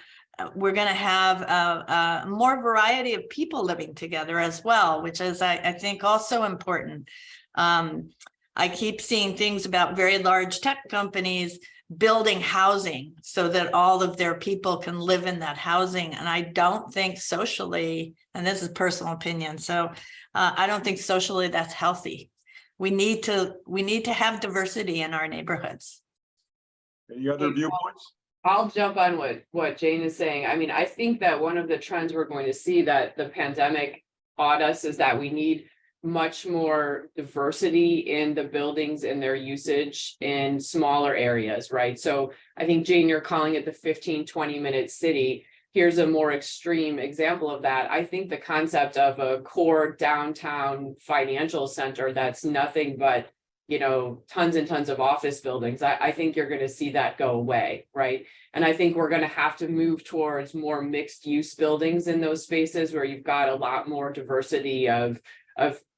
we're going to have a more variety of people living together as well, which is, I think, also important. I keep seeing things about very large tech companies building housing so that all of their people can live in that housing. And I don't think socially, and this is personal opinion, so I don't think socially that's healthy. We need to have diversity in our neighborhoods. Any other viewpoints? I'll jump on what Jane is saying. I mean, I think that one of the trends we're going to see that the pandemic taught us is that we need much more diversity in the buildings and their usage in smaller areas, right? So I think, Jane, you're calling it the 15-20-minute city. Here's a more extreme example of that. I think the concept of a core downtown financial center that's nothing but, tons and tons of office buildings, I think you're going to see that go away, right? And I think we're going to have to move towards more mixed use buildings in those spaces where you've got a lot more diversity of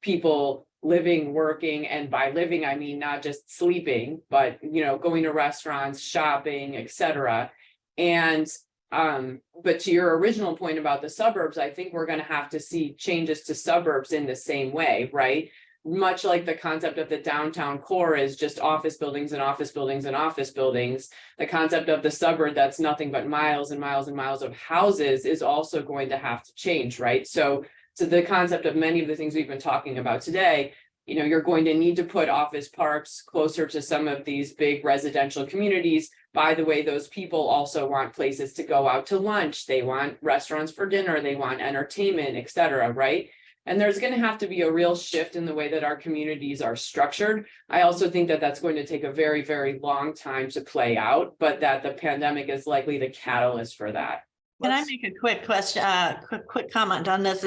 people living, working, and by living, I mean not just sleeping, but going to restaurants, shopping, etc. And but to your original point about the suburbs, I think we're going to have to see changes to suburbs in the same way, right? Much like the concept of the downtown core is just office buildings and office buildings and office buildings, the concept of the suburb that's nothing but miles and miles and miles of houses is also going to have to change, right? So the concept of many of the things we've been talking about today, you're going to need to put office parks closer to some of these big residential communities. By the way, those people also want places to go out to lunch. They want restaurants for dinner. They want entertainment, et cetera, right? And there's going to have to be a real shift in the way that our communities are structured. I also think that that's going to take a very, very long time to play out, but that the pandemic is likely the catalyst for that. Can I make a quick question, quick comment on this?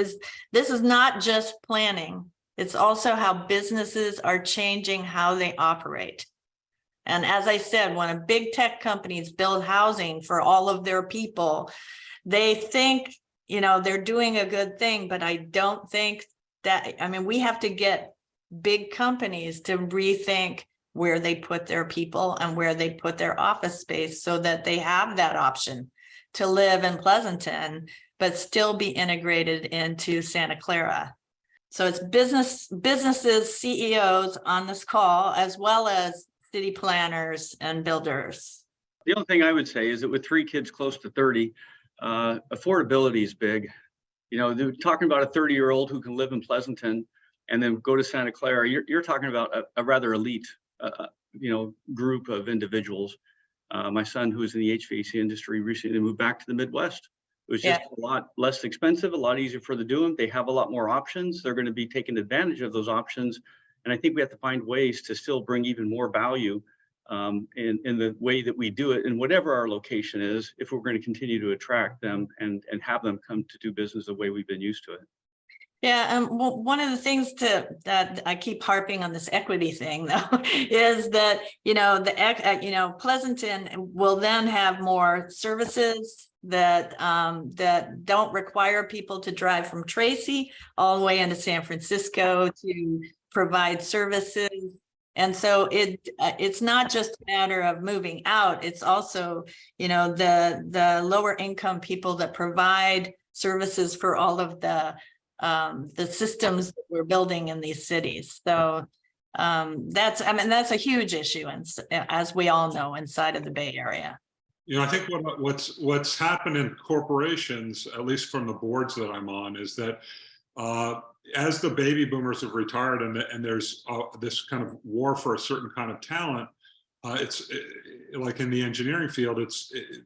This is not just planning. It's also how businesses are changing how they operate. And as I said, when big tech companies build housing for all of their people, they think, they're doing a good thing, but I don't think that, we have to get big companies to rethink where they put their people and where they put their office space so that they have that option to live in Pleasanton, but still be integrated into Santa Clara. So it's businesses, CEOs on this call, as well as city planners and builders. The only thing I would say is that with 3 kids close to 30, affordability is big. They're talking about a 30-year-old who can live in Pleasanton and then go to Santa Clara. You're talking about a rather elite, group of individuals. My son, who's in the HVAC industry, recently moved back to the Midwest. It was just a lot less expensive, a lot easier for them to do them. They have a lot more options. They're going to be taking advantage of those options. And I think we have to find ways to still bring even more value in the way that we do it, and whatever our location is, if we're going to continue to attract them and have them come to do business the way we've been used to it. Yeah, well, one of the things that I keep harping on this equity thing though, is that, Pleasanton will then have more services that don't require people to drive from Tracy all the way into San Francisco to provide services. And so it's not just a matter of moving out, it's also, the lower income people that provide services for all of the systems that we're building in these cities. So that's a huge issue, and as we all know, inside of the Bay Area. I think what's happened in corporations, at least from the boards that I'm on, is that as the baby boomers have retired and there's this kind of war for a certain kind of talent, it's like in the engineering field,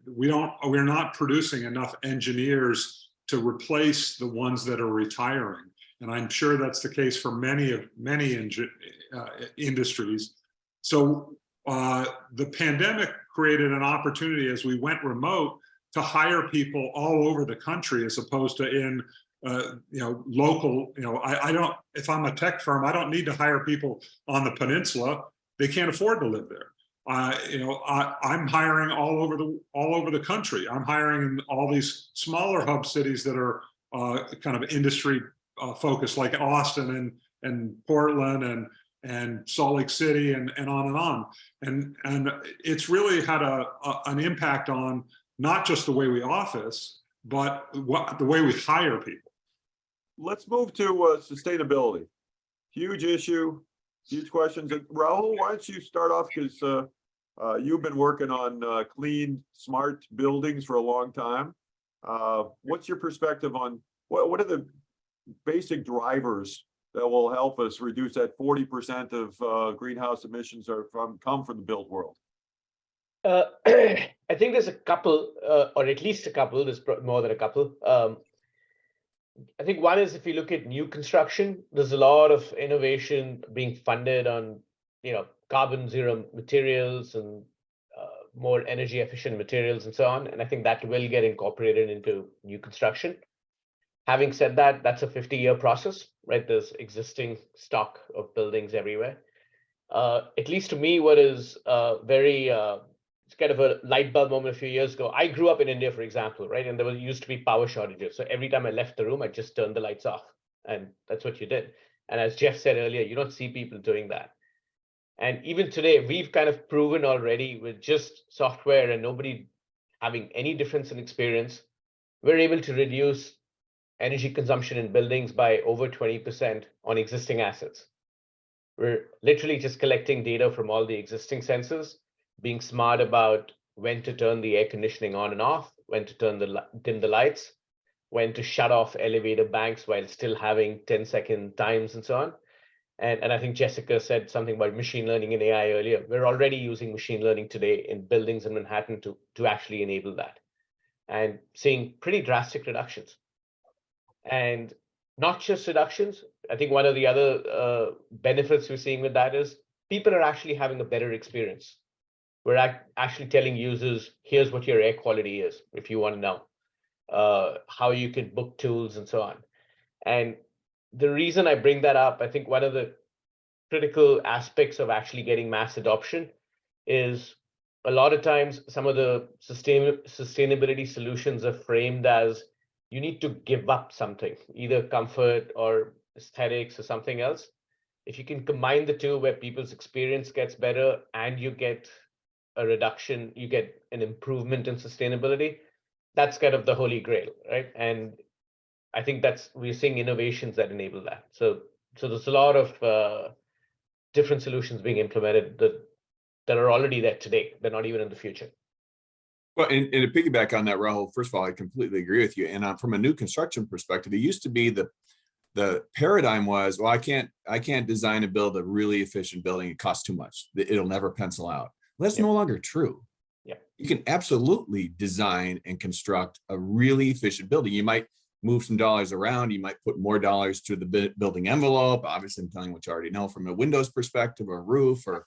we're not producing enough engineers to replace the ones that are retiring. And I'm sure that's the case for many industries. So the pandemic created an opportunity as we went remote to hire people all over the country, as opposed to in local. I don't, if I'm a tech firm, I don't need to hire people on the peninsula. They can't afford to live there. I'm hiring all over the country. I'm hiring in all these smaller hub cities that are kind of industry focused, like Austin and Portland and Salt Lake City and on and on. And it's really had an impact on not just the way we office, but the way we hire people. Let's move to sustainability. Huge issue, huge questions. And Rahul, why don't you start off, because you've been working on clean, smart buildings for a long time. What's your perspective on what are the basic drivers that will help us reduce that 40% of greenhouse emissions come from the built world? I think there's a couple, or at least a couple. There's more than a couple. I think one is, if you look at new construction, there's a lot of innovation being funded on, carbon zero materials and more energy efficient materials and so on. And I think that will get incorporated into new construction. Having said that, that's a 50-year process, right? There's existing stock of buildings everywhere. At least to me, what is it's kind of a light bulb moment a few years ago. I grew up in India, for example, right? And there used to be power shortages. So every time I left the room, I just turned the lights off. And that's what you did. And as Jeff said earlier, you don't see people doing that. And even today, we've kind of proven already with just software and nobody having any difference in experience, we're able to reduce energy consumption in buildings by over 20% on existing assets. We're literally just collecting data from all the existing sensors, being smart about when to turn the air conditioning on and off, when to dim the lights, when to shut off elevator banks while still having 10-second times and so on. And I think Jessica said something about machine learning and AI earlier. We're already using machine learning today in buildings in Manhattan to actually enable that, and seeing pretty drastic reductions. And not just reductions. I think one of the other benefits we're seeing with that is people are actually having a better experience. We're actually telling users, here's what your air quality is, if you want to know, how you can book tools and so on. And the reason I bring that up, I think one of the critical aspects of actually getting mass adoption is a lot of times some of the sustainability solutions are framed as you need to give up something, either comfort or aesthetics or something else. If you can combine the two, where people's experience gets better and you get a reduction, you get an improvement in sustainability, that's kind of the holy grail, right? And I think we're seeing innovations that enable that. So there's a lot of different solutions being implemented that are already there today. They're not even in the future. Well, and to piggyback on that, Rahul, first of all, I completely agree with you. And from a new construction perspective, it used to be the paradigm was, well, I can't design and build a really efficient building. It costs too much. It'll never pencil out. Well, that's no longer true. Yeah. You can absolutely design and construct a really efficient building. You might move some dollars around. You might put more dollars to the building envelope. Obviously, I'm telling you what you already know from a windows perspective or roof or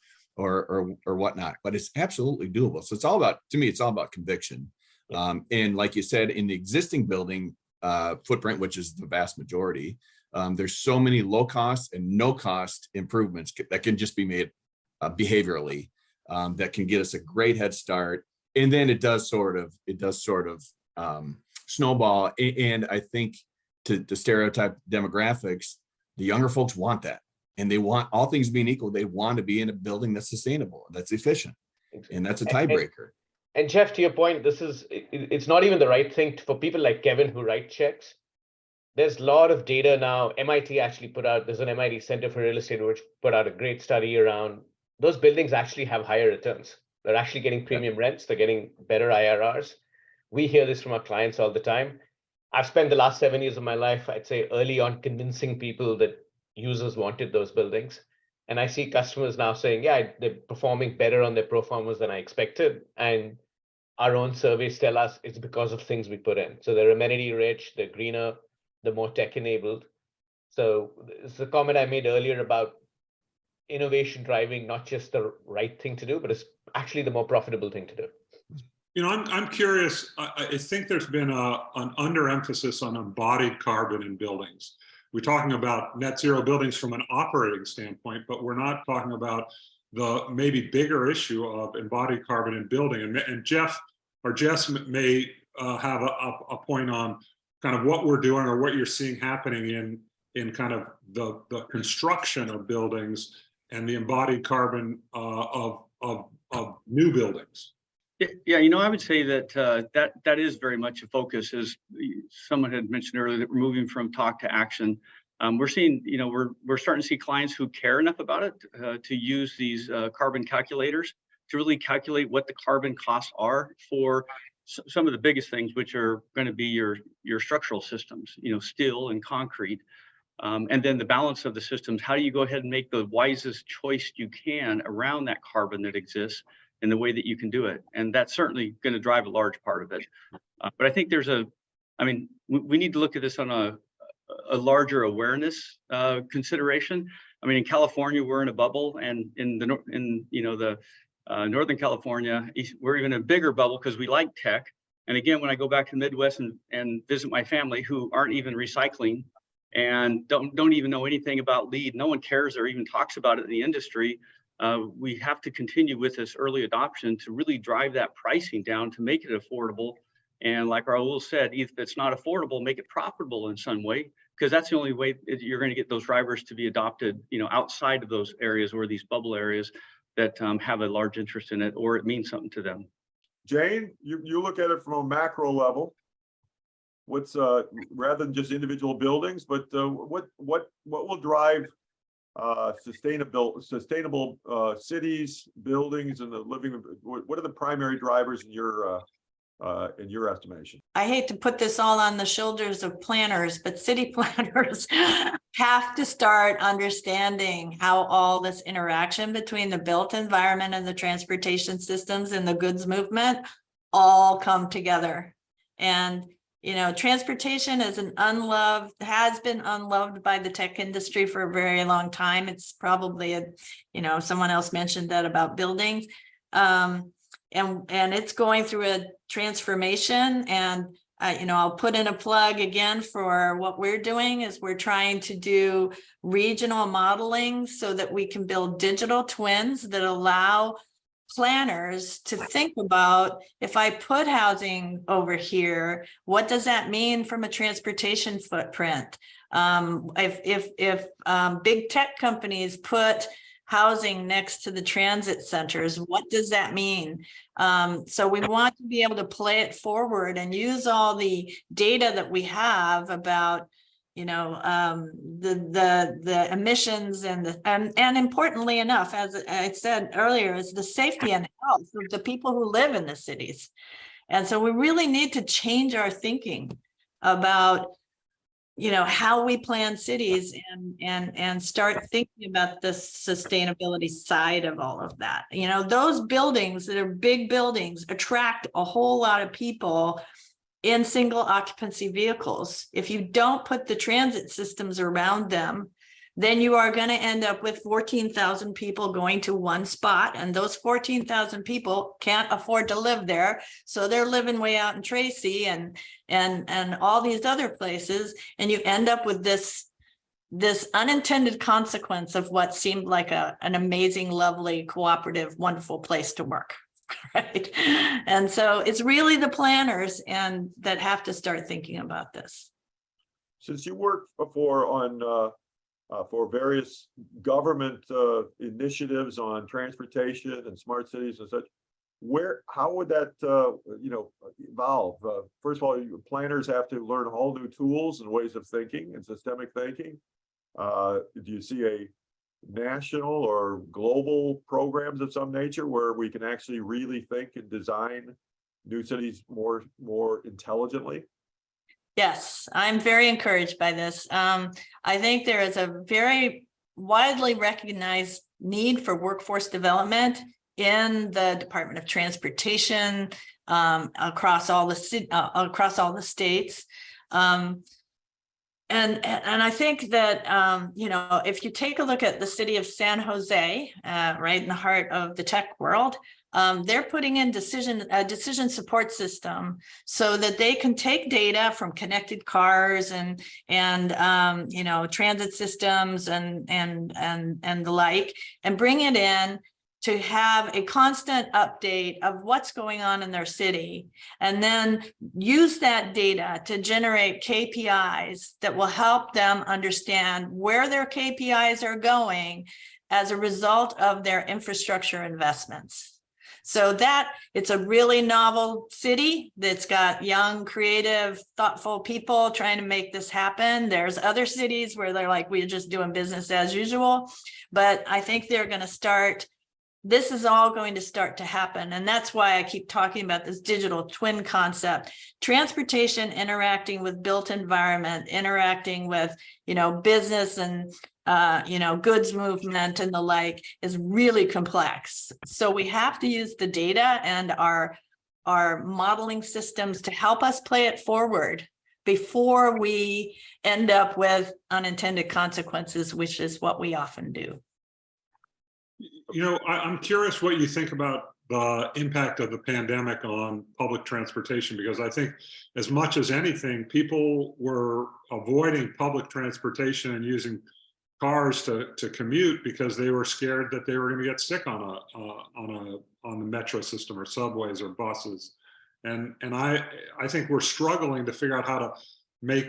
whatnot, but it's absolutely doable. So it's all about, to me, it's all about conviction. And like you said, in the existing building footprint, which is the vast majority, there's so many low cost and no cost improvements that can just be made behaviorally that can get us a great head start. And then it does sort of snowball. And I think to stereotype demographics, the younger folks want that. And they want, all things being equal, they want to be in a building that's sustainable, that's efficient. And that's a tiebreaker. And Jeff, to your point, it's not even the right thing for people like Kevin who write checks. There's a lot of data now. MIT actually there's an MIT Center for Real Estate which put out a great study around those buildings actually have higher returns. They're actually getting premium rents. They're getting better IRRs. We hear this from our clients all the time. I've spent the last 7 years of my life, I'd say early on, convincing people that users wanted those buildings. And I see customers now saying, yeah, they're performing better on their pro formas than I expected. And our own surveys tell us it's because of things we put in. So they're amenity rich, they're greener, they're more tech enabled. So it's the comment I made earlier about innovation driving not just the right thing to do, but it's actually the more profitable thing to do. You know, I'm curious. I think there's been an underemphasis on embodied carbon in buildings. We're talking about net zero buildings from an operating standpoint, but we're not talking about the maybe bigger issue of embodied carbon in building. And Jeff or Jess may have a point on kind of what we're doing or what you're seeing happening in kind of the construction of buildings and the embodied carbon of new buildings. Yeah, you know, I would say that that is very much a focus, as someone had mentioned earlier, that we're moving from talk to action. We're seeing, you know, we're starting to see clients who care enough about it to use these carbon calculators to really calculate what the carbon costs are for some of the biggest things, which are going to be your structural systems, you know, steel and concrete. And then the balance of the systems, how do you go ahead and make the wisest choice you can around that carbon that exists in the way that you can do it? And that's certainly going to drive a large part of it. But I think we need to look at this on a larger awareness consideration. I mean, in California, we're in a bubble, and in Northern California, we're even a bigger bubble because we like tech. And again, when I go back to the Midwest and visit my family who aren't even recycling and don't even know anything about LEED, no one cares or even talks about it in the industry. We have to continue with this early adoption to really drive that pricing down to make it affordable. And like Raul said, if it's not affordable, make it profitable in some way, because that's the only way you're going to get those drivers to be adopted, you know, outside of those areas or these bubble areas that have a large interest in it, or it means something to them. Jane, You look at it from a macro level. What's rather than just individual buildings, but what will drive sustainable cities, buildings, and the living? What are the primary drivers in your estimation? I hate to put this all on the shoulders of planners, but city planners have to start understanding how all this interaction between the built environment and the transportation systems and the goods movement all come together. And you know, transportation is has been unloved by the tech industry for a very long time. It's probably someone else mentioned that about buildings. And it's going through a transformation. And I'll put in a plug again for what we're doing is we're trying to do regional modeling so that we can build digital twins that allow planners to think about, if I put housing over here, what does that mean from a transportation footprint? If big tech companies put housing next to the transit centers, what does that mean? So we want to be able to play it forward and use all the data that we have about the emissions and importantly enough, as I said earlier, is the safety and health of the people who live in the cities. And so we really need to change our thinking about how we plan cities and start thinking about the sustainability side of all of that. Those buildings that are big buildings attract a whole lot of people in single occupancy vehicles. If you don't put the transit systems around them, then you are going to end up with 14,000 people going to one spot, and those 14,000 people can't afford to live there, so they're living way out in Tracy and all these other places, and you end up with this unintended consequence of what seemed like an amazing, lovely, cooperative, wonderful place to work. Right. And so it's really the planners and that have to start thinking about this. Since you worked before on for various government initiatives on transportation and smart cities and such, how would that evolve? First of all, planners have to learn all new tools and ways of thinking and systemic thinking. Do you see a national or global programs of some nature where we can actually really think and design new cities more intelligently? Yes, I'm very encouraged by this. I think there is a very widely recognized need for workforce development in the Department of Transportation, across all the states. And I think that, if you take a look at the city of San Jose, right in the heart of the tech world, they're putting in a decision support system so that they can take data from connected cars and transit systems and the like, and bring it in to have a constant update of what's going on in their city, and then use that data to generate KPIs that will help them understand where their KPIs are going as a result of their infrastructure investments. So that it's a really novel city that's got young, creative, thoughtful people trying to make this happen. There's other cities where they're like, we're just doing business as usual, but I think they're going to start. This is all going to start to happen. And that's why I keep talking about this digital twin concept. Transportation interacting with built environment, interacting with, business and, goods movement and the like is really complex. So we have to use the data and our modeling systems to help us play it forward before we end up with unintended consequences, which is what we often do. I'm curious what you think about the impact of the pandemic on public transportation, because I think as much as anything, people were avoiding public transportation and using cars to commute because they were scared that they were going to get sick on the metro system or subways or buses. And I think we're struggling to figure out how to make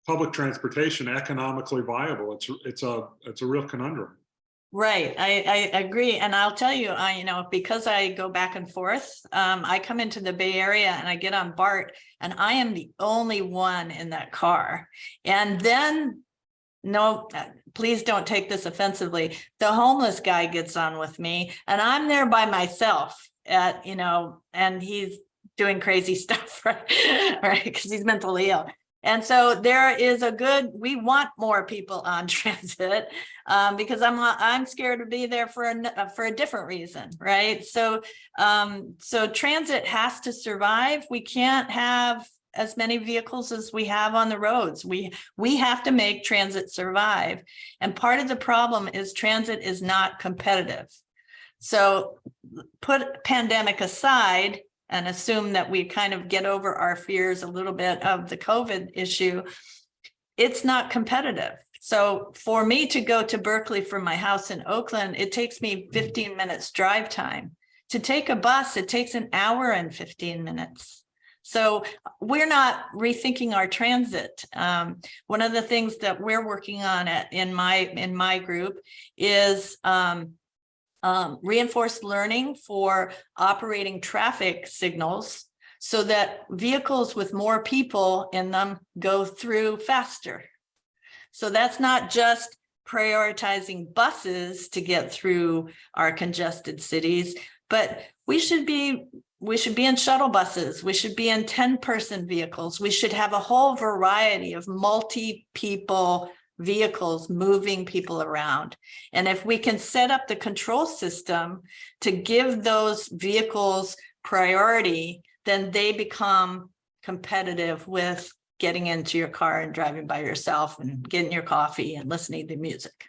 public transportation economically viable. It's a real conundrum. Right, I agree, and I'll tell you, because I go back and forth, I come into the Bay Area and I get on BART, and I am the only one in that car. And then, no, please don't take this offensively, the homeless guy gets on with me, and I'm there by myself, and he's doing crazy stuff, right? Because he's mentally ill. And so there is we want more people on transit because I'm scared to be there for a different reason, right? So transit has to survive. We can't have as many vehicles as we have on the roads. We have to make transit survive. And part of the problem is transit is not competitive. So put pandemic aside and assume that we kind of get over our fears a little bit of the COVID issue, it's not competitive. So for me to go to Berkeley from my house in Oakland, it takes me 15 minutes drive time. To take a bus, it takes an hour and 15 minutes. So we're not rethinking our transit. One of the things that we're working on in my group is reinforced learning for operating traffic signals so that vehicles with more people in them go through faster. So that's not just prioritizing buses to get through our congested cities, But we should be in shuttle buses. We should be in 10-person vehicles. We should have a whole variety of multi-people vehicles moving people around. And if we can set up the control system to give those vehicles priority, then they become competitive with getting into your car and driving by yourself and getting your coffee and listening to music.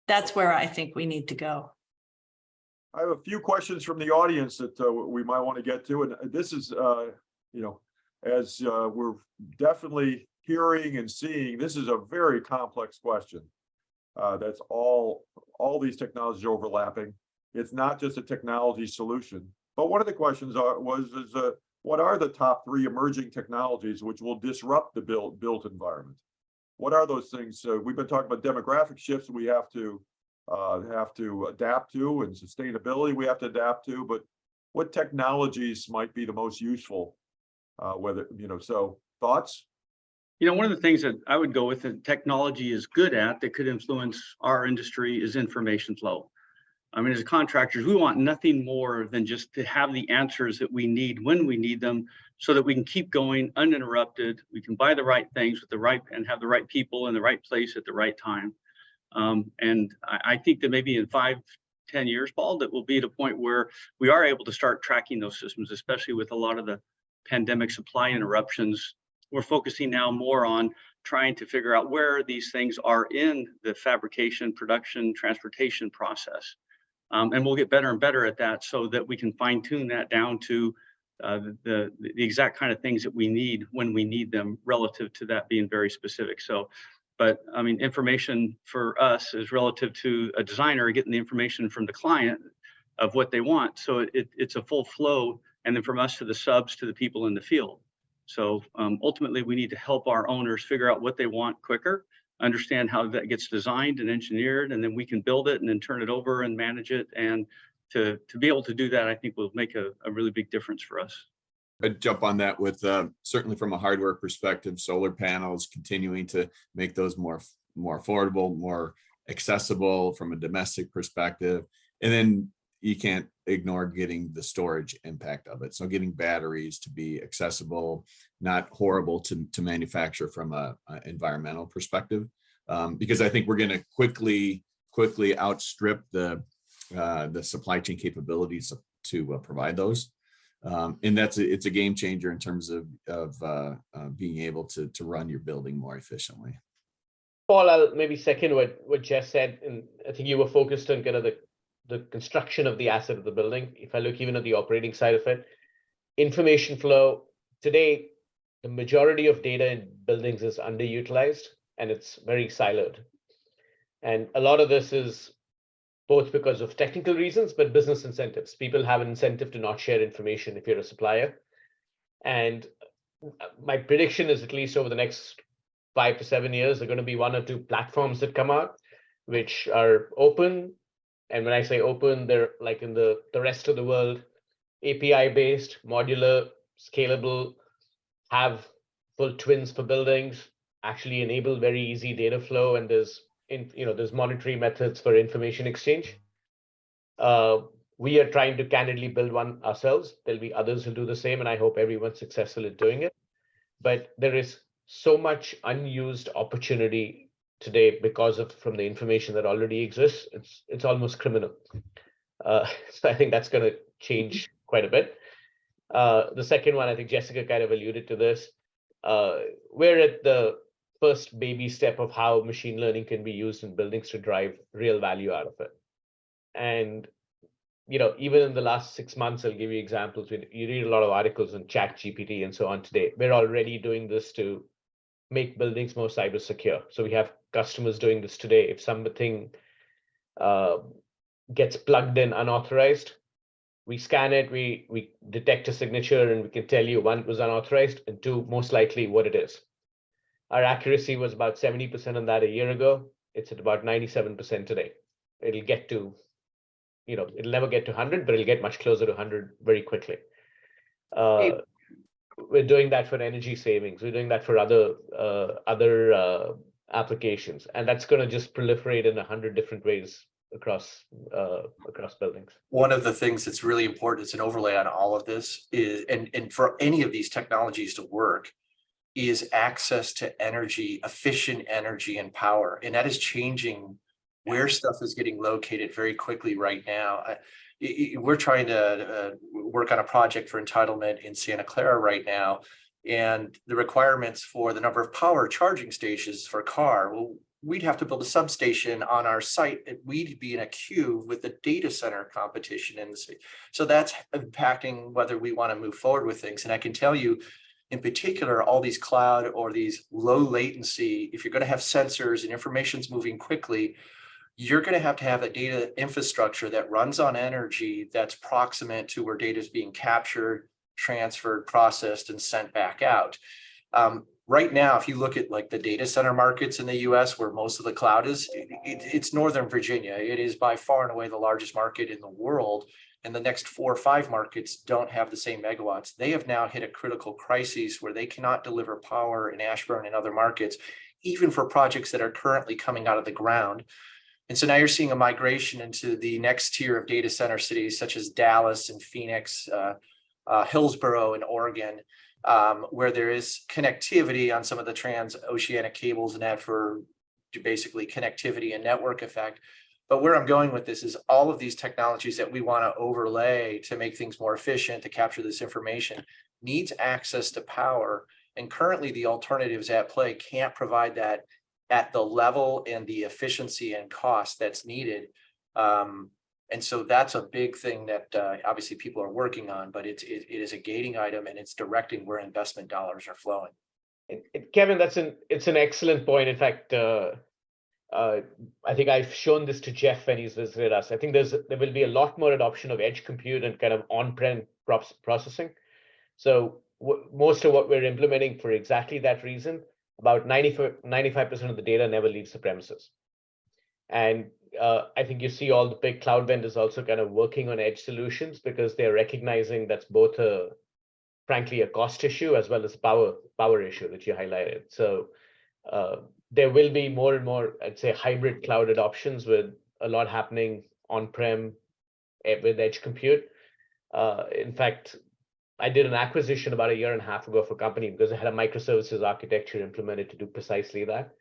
That's where I think we need to go. I have a few questions from the audience that we might want to get to, and this is, as we're definitely hearing and seeing, this is a very complex question. That's all these technologies are overlapping. It's not just a technology solution, but one of the questions is what are the top 3 emerging technologies which will disrupt the built environment? What are those things? We've been talking about demographic shifts we have to adapt to, and sustainability we have to adapt to, but what technologies might be the most useful? So thoughts? One of the things that I would go with that technology is good at that could influence our industry is information flow. I mean, as contractors, we want nothing more than just to have the answers that we need when we need them, so that we can keep going uninterrupted. We can buy the right things and have the right people in the right place at the right time. And I think that maybe in 5-10 years, Paul, that will be at a point where we are able to start tracking those systems, especially with a lot of the pandemic supply interruptions. We're focusing now more on trying to figure out where these things are in the fabrication, production, transportation process. And we'll get better and better at that so that we can fine tune that down to the exact kind of things that we need when we need them, relative to that being very specific. But I mean, information for us is relative to a designer getting the information from the client of what they want. So it's a full flow, and then from us to the subs to the people in the field. So ultimately, we need to help our owners figure out what they want quicker, understand how that gets designed and engineered, and then we can build it and then turn it over and manage it. And to be able to do that, I think will make a really big difference for us. I'd jump on that with certainly from a hardware perspective, solar panels, continuing to make those more affordable, more accessible from a domestic perspective. And then you can't ignore getting the storage impact of it. So getting batteries to be accessible, not horrible to manufacture from a environmental perspective, because I think we're going to quickly outstrip the supply chain capabilities to provide those. And it's a game changer in terms of being able to run your building more efficiently. Paul, I'll maybe second what Jess said, and I think you were focused on kind of the construction of the asset of the building. If I look even at the operating side of it, information flow today, the majority of data in buildings is underutilized and it's very siloed. And a lot of this is both because of technical reasons, but business incentives. People have an incentive to not share information if you're a supplier. And my prediction is at least over the next 5 to 7 years, there are going to be 1 or 2 platforms that come out, which are open. And when I say open, they're like in the rest of the world, API-based, modular, scalable, have full twins for buildings, actually enable very easy data flow, and there's monetary methods for information exchange. We are trying to candidly build one ourselves. There'll be others who do the same, and I hope everyone's successful at doing it. But there is so much unused opportunity today from the information that already exists. It's almost criminal. So I think that's going to change quite a bit. The second one, I think Jessica kind of alluded to this. We're at the first baby step of how machine learning can be used in buildings to drive real value out of it. And even in the last 6 months, I'll give you examples. You read a lot of articles on ChatGPT and so on today. We're already doing this to make buildings more cyber secure. So we have customers doing this today. If something gets plugged in unauthorized, we scan it, we detect a signature, and we can tell you 1, it was unauthorized, and 2, most likely what it is. Our accuracy was about 70% on that a year ago. It's at about 97% today. It'll get to, it'll never get to 100, but it'll get much closer to 100 very quickly. We're doing that for energy savings. We're doing that for other applications, and that's going to just proliferate in 100 different ways across buildings. One of the things that's really important, it's an overlay on all of this, is, and for any of these technologies to work, is access to energy, efficient energy and power. And that is changing where stuff is getting located very quickly right now. We're trying to work on a project for entitlement in Santa Clara right now. And the requirements for the number of power charging stations for a car, well, we'd have to build a substation on our site, and we'd be in a queue with the data center competition in the city. So that's impacting whether we want to move forward with things. And I can tell you, in particular, all these cloud or these low latency, if you're going to have sensors and information's moving quickly, you're going to have a data infrastructure that runs on energy that's proximate to where data is being captured, transferred, processed, and sent back out. Right now, if you look at like the data center markets in the US, where most of the cloud is, it's Northern Virginia. It is by far and away the largest market in the world. And the next 4 or 5 markets don't have the same megawatts. They have now hit a critical crisis where they cannot deliver power in Ashburn and other markets, even for projects that are currently coming out of the ground. And so now you're seeing a migration into the next tier of data center cities, such as Dallas and Phoenix, Hillsborough in Oregon, where there is connectivity on some of the transoceanic cables and that for basically connectivity and network effect. But where I'm going with this is all of these technologies that we want to overlay to make things more efficient, to capture this information, needs access to power. And currently the alternatives at play can't provide that at the level and the efficiency and cost that's needed. And so that's a big thing that obviously people are working on, but it is a gating item, and it's directing where investment dollars are flowing. Kevin, it's an excellent point. In fact, I think I've shown this to Jeff when he's visited us. I think there will be a lot more adoption of edge compute and kind of on-prem processing. So most of what we're implementing for exactly that reason, about 95% of the data never leaves the premises. And I think you see all the big cloud vendors also kind of working on edge solutions because they're recognizing that's both frankly a cost issue as well as power issue that you highlighted. So there will be more and more, I'd say, hybrid cloud adoptions with a lot happening on-prem with edge compute. In fact, I did an acquisition about 1.5 years ago for a company because I had a microservices architecture implemented to do precisely that,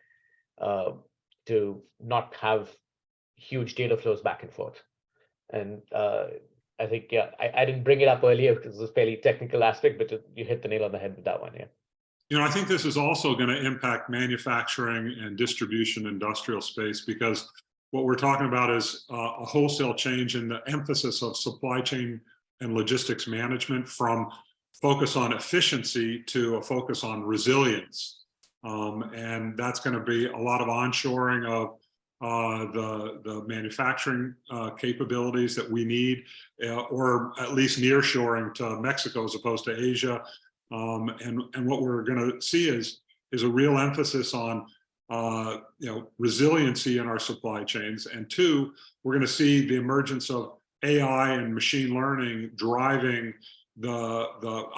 to not have huge data flows back and forth. And I think, yeah, I didn't bring it up earlier because it's a fairly technical aspect, but you hit the nail on the head with that one, yeah. You know, I think this is also going to impact manufacturing and distribution industrial space, because what we're talking about is a wholesale change in the emphasis of supply chain and logistics management from focus on efficiency to a focus on resilience. And that's going to be a lot of onshoring of the manufacturing capabilities that we need, or at least nearshoring to Mexico as opposed to Asia. And what we're going to see is a real emphasis on resiliency in our supply chains. And 2, we're going to see the emergence of AI and machine learning driving the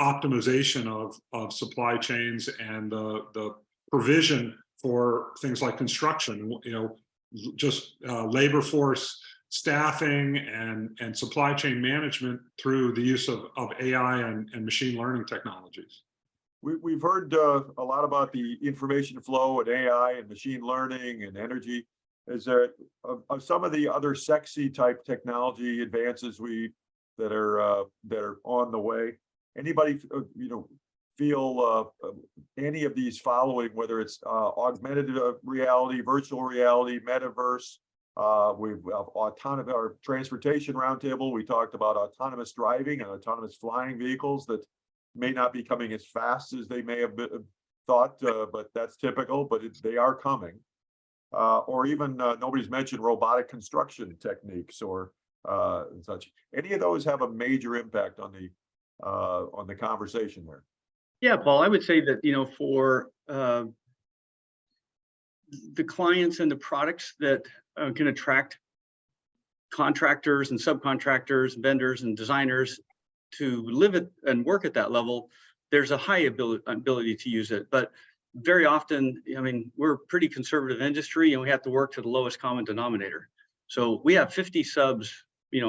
optimization of supply chains and the provision for things like construction. Just labor force staffing and supply chain management through the use of AI and machine learning technologies. We've heard a lot about the information flow and AI and machine learning and energy. Is there of some of the other sexy type technology advances that are on the way? Anybody feel any of these following, whether it's augmented reality, virtual reality, metaverse? We've autonomous, our transportation roundtable, we talked about autonomous driving and autonomous flying vehicles that may not be coming as fast as they may have thought, but that's typical, but they are coming. Or even nobody's mentioned robotic construction techniques or such. Any of those have a major impact on the conversation there? Yeah, Paul, I would say that, for the clients and the products that can attract contractors and subcontractors, vendors and designers to live at and work at that level, there's a high ability to use it. But very often, we're a pretty conservative industry and we have to work to the lowest common denominator. So we have 50 subs,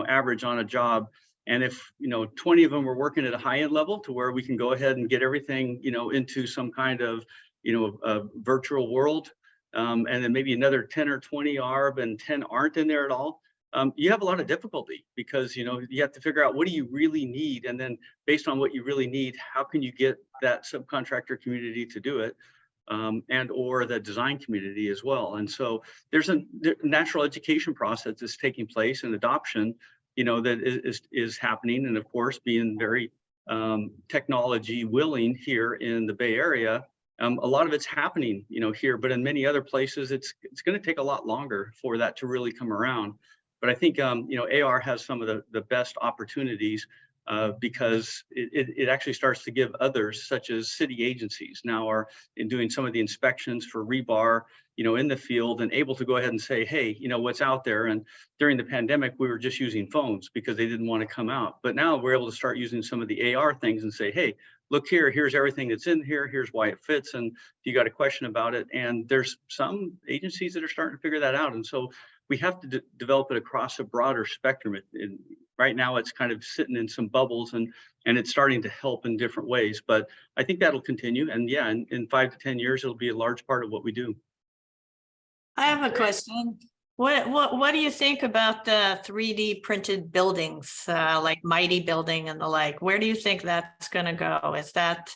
average on a job. And if, 20 of them are working at a high end level to where we can go ahead and get everything, into some kind of, a virtual world. And then maybe another 10 or 20 are, and 10 aren't in there at all. You have a lot of difficulty because, you have to figure out what do you really need? And then based on what you really need, how can you get that subcontractor community to do it? And or the design community as well. And so there's a natural education process that's taking place and adoption, that is happening. And of course, being very technology willing here in the Bay Area, a lot of it's happening, here, but in many other places, it's going to take a lot longer for that to really come around. But I think, AR has some of the best opportunities because it actually starts to give others, such as city agencies, now are in doing some of the inspections for rebar, in the field and able to go ahead and say, hey, what's out there. And during the pandemic, we were just using phones because they didn't want to come out. But now we're able to start using some of the AR things and say, hey, look here, here's everything that's in here. Here's why it fits. And if you got a question about it, and there's some agencies that are starting to figure that out. And so we have to develop it across a broader spectrum. Right now, it's kind of sitting in some bubbles and it's starting to help in different ways. But I think that'll continue. And yeah, in 5 to 10 years, it'll be a large part of what we do. I have a question. What do you think about the 3D printed buildings, like Mighty Building and the like? Where do you think that's going to go? Is that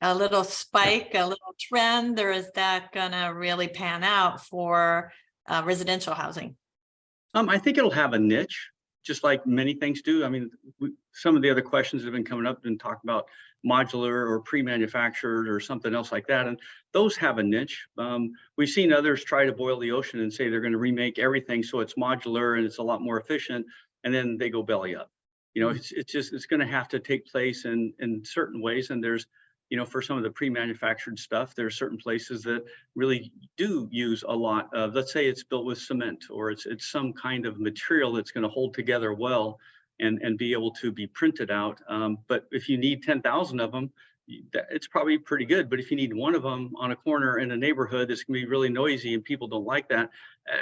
a little spike, a little trend, or is that going to really pan out for residential housing? I think it'll have a niche, just like many things do. I mean, some of the other questions that have been coming up and talk about modular or pre-manufactured or something else like that. And those have a niche. We've seen others try to boil the ocean and say they're going to remake everything so it's modular and it's a lot more efficient. And then they go belly up. It's going to have to take place in certain ways. And there's, for some of the pre-manufactured stuff, there are certain places that really do use a lot of, let's say it's built with cement or it's some kind of material that's going to hold together well and be able to be printed out. But if you need 10,000 of them, it's probably pretty good. But if you need one of them on a corner in a neighborhood that's going to be really noisy and people don't like that,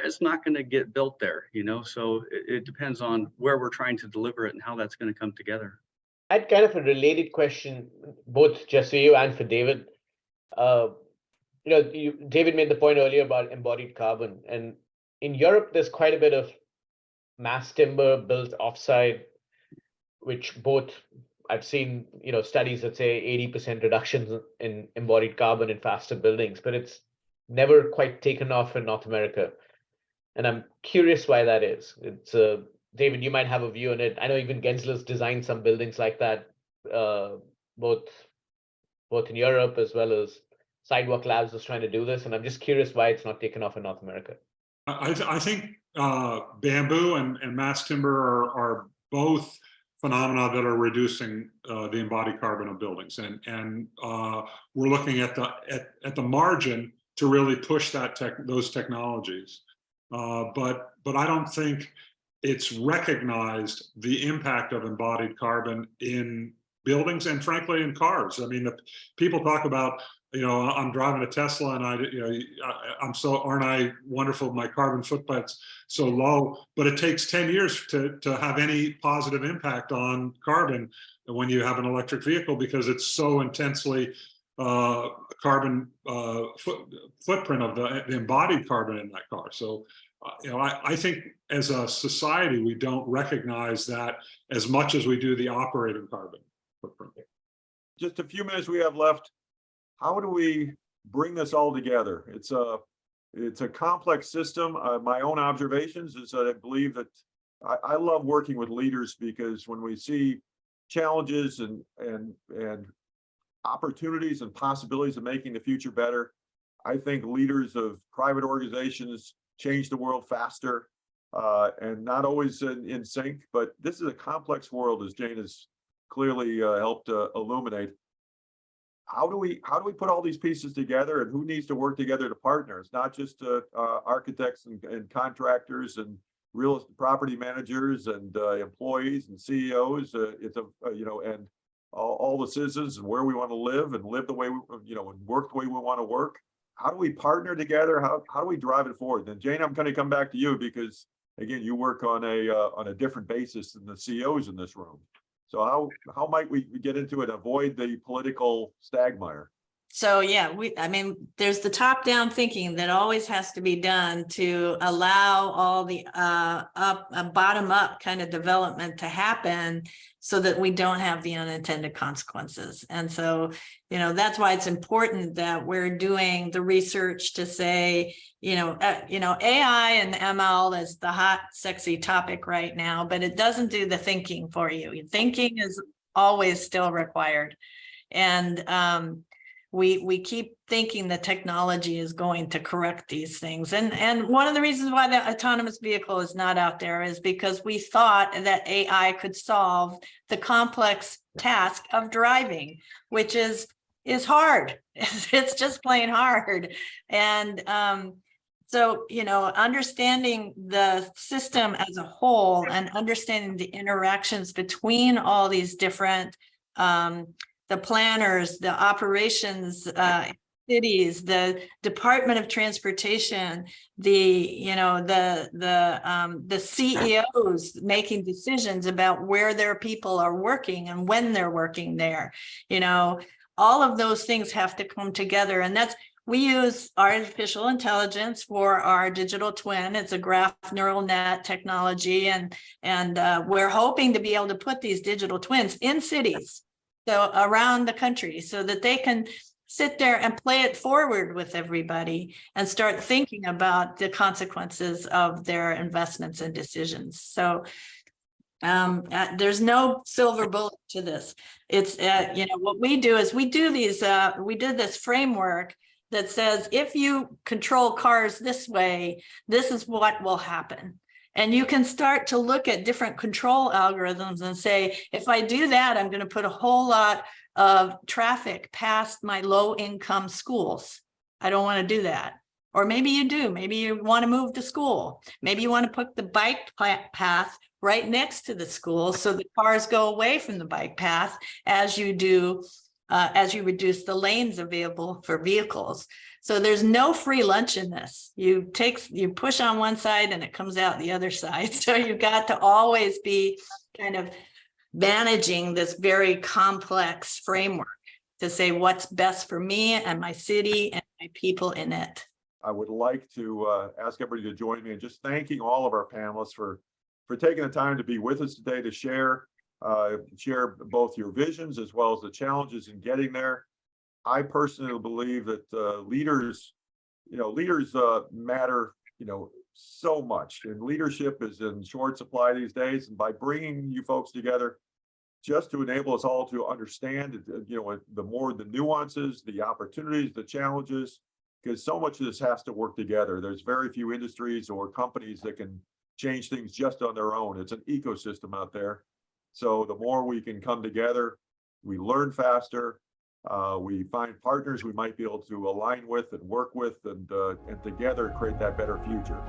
it's not going to get built there, So it depends on where we're trying to deliver it and how that's going to come together. I had kind of a related question, both just for you and for David. David made the point earlier about embodied carbon, and in Europe, there's quite a bit of mass timber built offsite, which both I've seen, studies that say 80% reductions in embodied carbon in faster buildings, but it's never quite taken off in North America. And I'm curious why that is. It's David, you might have a view on it. I know even Gensler's designed some buildings like that, both in Europe as well as Sidewalk Labs was trying to do this. And I'm just curious why it's not taken off in North America. I think bamboo and mass timber are both phenomena that are reducing the embodied carbon of buildings, and we're looking at the margin to really push those technologies. But I don't think it's recognized the impact of embodied carbon in buildings and frankly in cars. I mean, people talk about, I'm driving a Tesla and aren't I wonderful? My carbon footprint's so low, but it takes 10 years to have any positive impact on carbon when you have an electric vehicle, because it's so intensely carbon footprint of the embodied carbon in that car. So, I think as a society, we don't recognize that as much as we do the operating carbon footprint. Just a few minutes we have left. How do we bring this all together? It's a complex system. My own observations is that I believe that I love working with leaders, because when we see challenges and opportunities and possibilities of making the future better, I think leaders of private organizations change the world faster, and not always in sync. But this is a complex world, as Jane has clearly helped illuminate. How do we put all these pieces together, and who needs to work together to partner? It's not just architects and contractors and real property managers and employees and CEOs. It's and all the citizens, and where we want to live and live the way and work the way we want to work. how do we partner together? How do we drive it forward? Then Jane, I'm going to come back to you because again, you work on a different basis than the CEOs in this room. So how might we get into it, avoid the political quagmire? So yeah, I mean, there's the top-down thinking that always has to be done to allow all the bottom-up kind of development to happen so that we don't have the unintended consequences. And so, you know, that's why it's important that we're doing the research to say, AI and ML is the hot, sexy topic right now, but it doesn't do the thinking for you. Thinking is always still required. And we keep thinking the technology is going to correct these things. And one of the reasons why the autonomous vehicle is not out there is because we thought that AI could solve the complex task of driving, which is hard. It's just plain hard. And so, understanding the system as a whole and understanding the interactions between all these different the planners, the operations, cities, the Department of Transportation, the CEOs making decisions about where their people are working and when they're working there. All of those things have to come together, and we use artificial intelligence for our digital twin. It's a graph neural net technology, and we're hoping to be able to put these digital twins in cities, so around the country, so that they can sit there and play it forward with everybody and start thinking about the consequences of their investments and decisions. So there's no silver bullet to this. It's what we do is we did this framework that says, if you control cars this way, this is what will happen. And you can start to look at different control algorithms and say, if I do that, I'm going to put a whole lot of traffic past my low income schools. I don't want to do that. Or maybe you do. Maybe you want to move to school. Maybe you want to put the bike path right next to the school so the cars go away from the bike path as you reduce the lanes available for vehicles. So there's no free lunch in this. You push on one side and it comes out the other side. So you got to always be kind of managing this very complex framework to say what's best for me and my city and my people in it. I would like to ask everybody to join me in just thanking all of our panelists for taking the time to be with us today to share both your visions as well as the challenges in getting there. I personally believe that leaders matter, so much, and leadership is in short supply these days. And by bringing you folks together, just to enable us all to understand, the nuances, the opportunities, the challenges, because so much of this has to work together. There's very few industries or companies that can change things just on their own. It's an ecosystem out there. So the more we can come together, we learn faster. We find partners we might be able to align with and work with, and together create that better future.